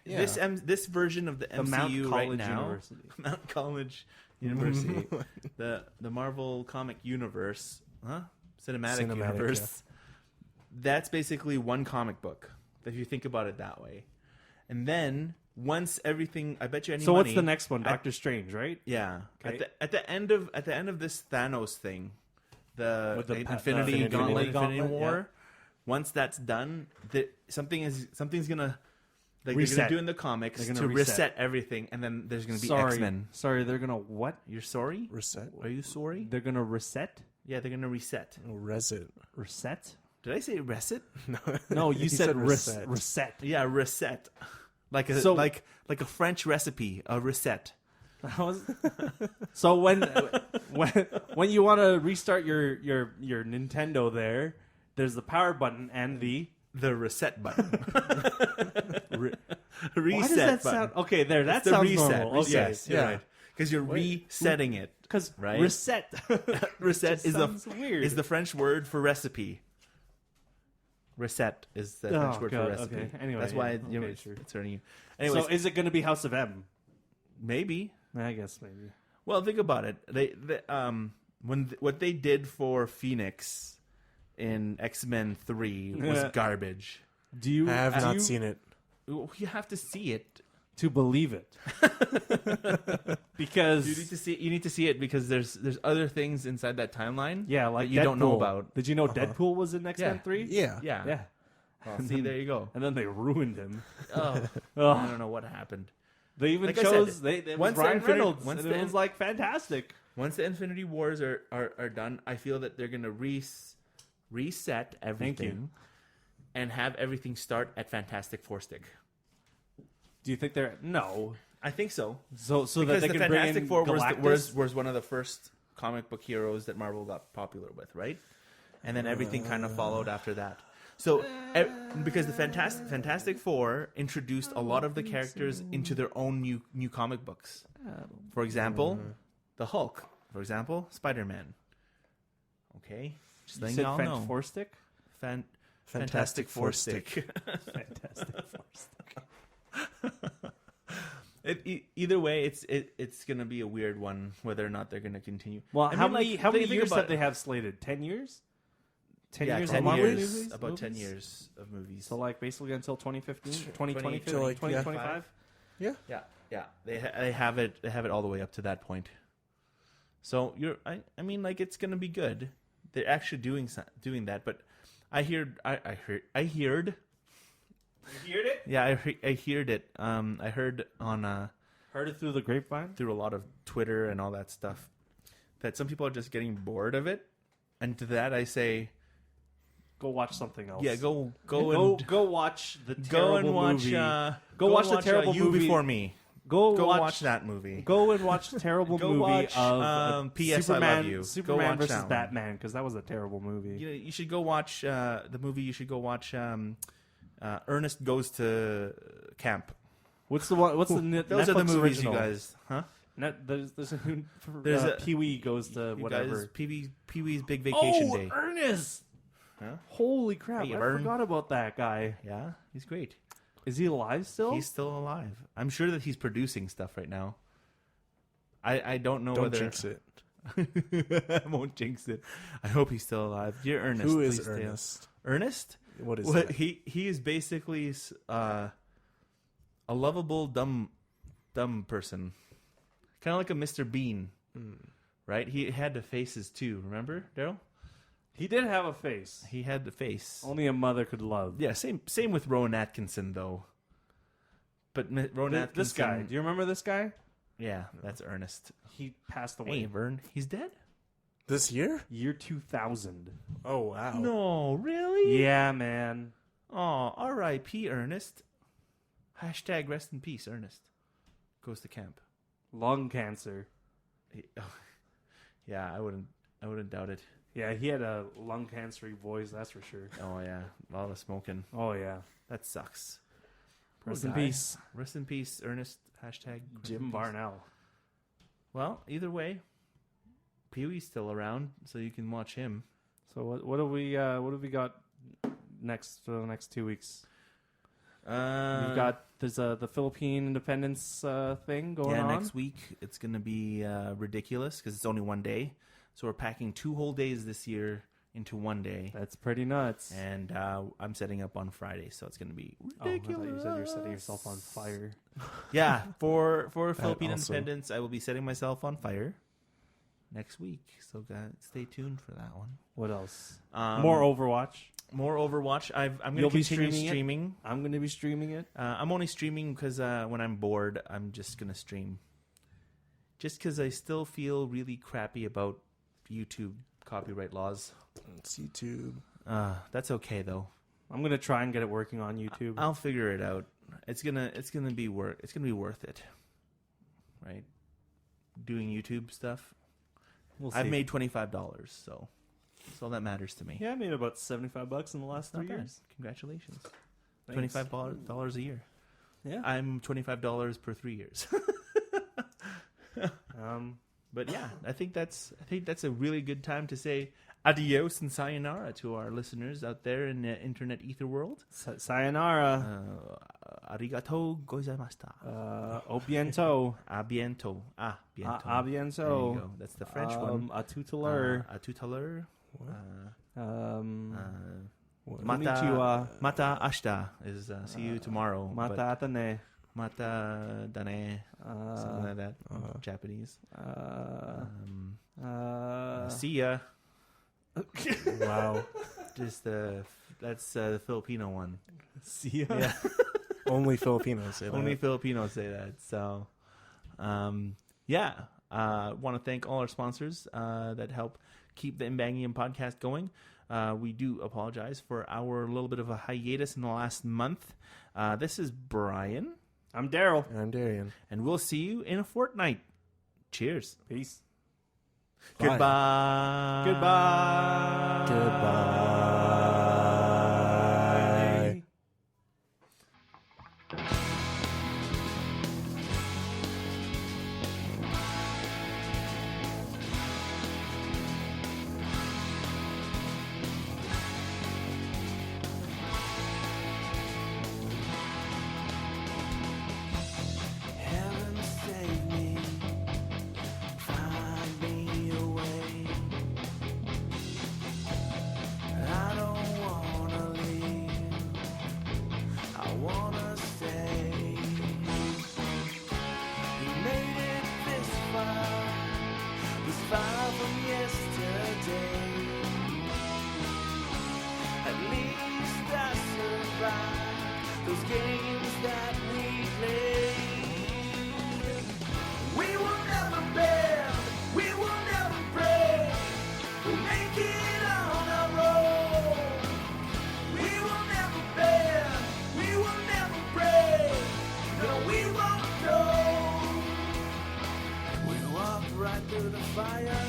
Yeah. This version of the The Mount MCU College right now, University. Mount College University, the Marvel comic universe, cinematic universe. Yeah. That's basically one comic book. If you think about it that way, and then once everything, I bet you any So money, what's the next one? Doctor Strange, right? Yeah, Okay. at the end of this Thanos thing, With the Infinity Gauntlet, Infinity War. yeah. Once that's done, something's gonna like they're Reset. gonna do in the comics They're to gonna reset everything, and then there's gonna be X-Men. Sorry, they're gonna what? You're sorry? Reset. Are you sorry? They're gonna reset? Yeah, they're gonna reset. Reset. Reset? Did I say reset? No, you said reset. reset. Yeah, reset. Like a So- like a French recipe, a reset. So when you want to restart your Nintendo, there's the power button and the The reset button. Why Reset does that button. sound okay? There, that It's the sounds reset. normal. Okay, Yes, you're yeah. right. Because you're resetting it. because Right? reset Reset just is sounds weird. is the French word for recipe. Reset is the French Oh, word God, for recipe. okay. Anyway, that's why yeah. Okay, it's sure. hurting you. Anyways, So is it going to be House of M? maybe. I guess maybe. Well, think about it. What they did for Phoenix in X-Men 3 was garbage. Do you I have do not you- seen it. You have to see it. to believe it? Because You need to see it because there's other things inside that timeline. yeah, like that you don't know Deadpool. about. Did you know Deadpool was in X-Men Yeah. 3? Yeah. Yeah. Yeah. Well, see, there you go. And then they ruined him. Oh, Ugh. I don't know what happened. They even Like I chose said, it was once the Ryan Infinity- Reynolds, once and the it was like fantastic. Once the Infinity Wars are done, I feel that they're gonna reset everything and have everything start at Fantastic Four stick. Do you think they're no? I think so. So that Because they the can bring Fantastic in Four Galactus? was one of the first comic book heroes that Marvel got popular with, right? And then everything kind of followed after that. So, because the Fantastic Four introduced a lot of the characters into their own new comic books. For example, the Hulk. For example, Spider-Man. Okay, just You letting said y'all Fant know. Four Stick. Fantastic Four stick. Fantastic Four Stick. Either way, it's gonna be a weird one whether or not they're gonna continue. Well, I how mean, many think years about have it. they have slated? 10 years. 10 Yeah, years 10 of Marvel years, movies? about 10 Movies? years of movies. So like basically until 2015, 2020, Till, like, 2025. Yeah. Yeah. They have it. They have it all the way up to that point. So I mean, like it's gonna be good. They're actually doing that. But I heard. You heard it? Yeah, I heard it. I heard on Heard it through the grapevine. through a lot of Twitter and all that stuff that some people are just getting bored of it. And to that I say, Go watch something else. yeah, go watch the terrible go and watch. movie. Go watch the terrible You movie. Before Me. Go watch that movie. Go and watch the terrible Go movie watch, of P.S. I Superman, Love You. Go Superman watch versus that one. Batman, because that was a terrible movie. You should go watch the movie. You should go watch Ernest Goes to Camp. What's the one? What's the Those Netflix are the movies, original? you guys. Huh? There's a There's a- Pee Wee goes to You whatever. guys, Pee Wee's Big Vacation Day. Ernest. Huh? Holy crap! Hey, I Vern. forgot about that guy. Yeah, he's great. Is he alive still? He's still alive. I'm sure that he's producing stuff right now. I don't know Don't whether... jinx it. I won't jinx it. I hope he's still alive. Dear Ernest. Who is please stay Ernest? Ernest? What is Well, that? he is basically a lovable dumb person, kind of like a Mr. Bean, right? He had the faces too. Remember, Daryl? He did have a face. He had the face. Only a mother could love. Yeah, same with Rowan Atkinson though. But Rowan Atkinson, This guy. Do you remember this guy? Yeah, that's Ernest. He passed away. Hey, Vern, he's dead? This year? Year 2000. Oh, wow. No, really? Yeah, man. Oh, R.I.P. Ernest. Hashtag rest in peace, Ernest. Goes to camp. Lung cancer. Yeah, I wouldn't doubt it. Yeah, he had a lung cancery voice, that's for sure. Oh yeah, a lot of smoking. Oh, yeah. That sucks. Rest Poor in guy. peace. Rest in peace, Ernest. Hashtag Jim Barnell. Well, either way, Pee-wee's still around, so you can watch him. So what have we got next for the next 2 weeks? We've got the Philippine independence thing going on. Yeah, next week it's going to be ridiculous because it's only one day. So we're packing 2 whole days this year into one day. That's pretty nuts. And I'm setting up on Friday, so it's going to be Oh, I ridiculous. thought you said you're setting yourself on fire. Yeah, for Philippine also. independence, I will be setting myself on fire next week. So stay tuned for that one. What else? More Overwatch. More Overwatch. I'm going to You'll be continue streaming it? streaming. I'm going to be streaming it. I'm only streaming because when I'm bored, I'm just going to stream. Just because I still feel really crappy about YouTube copyright laws. It's YouTube. That's okay though. I'm going to try and get it working on YouTube. I'll figure it out. It's gonna be worth it, right? Doing YouTube stuff. We'll see. I've made $25, so that's all that matters to me. Yeah, I made about $75 in the last 3 Not bad. years. Congratulations. Thanks. $25 a year. Yeah. I'm $25 per 3 years. But yeah, I think that's a really good time to say adios and sayonara to our listeners out there in the internet ether world. Sayonara. Arigato gozaimashita. Obiento. A bientôt. Bientôt. A bientôt. There you go. That's the French one. A tout à l'heure. A tout à l'heure. Konnichiwa. Mata ashita is see you tomorrow. but Mata atane. Mata dane. Something like that. Japanese. See ya. Wow. Just that's the Filipino one. See ya. Yeah. Only Filipinos say that. Only Filipinos say that. So, yeah. Want to thank all our sponsors that help keep the Imbangian podcast going. We do apologize for our little bit of a hiatus in the last month. This is Brian. I'm Daryl. And I'm Darian. And we'll see you in a fortnight. Cheers. Peace. Bye. Goodbye. Goodbye. Goodbye. Heaven save me, find me a way. I don't wanna leave, I wanna stay. We made it this far from yesterday. At least I survived those games that we played. We will never bend, we will never break. We'll make it on our own. We will never bend, we will never break. No, we won't go. We walked right through the fire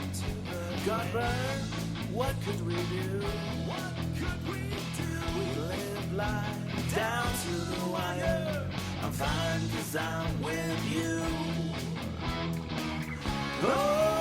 into the got burned. What could we do? What could we do? We lived life down to the wire. I'm fine 'cause I'm with you. Oh.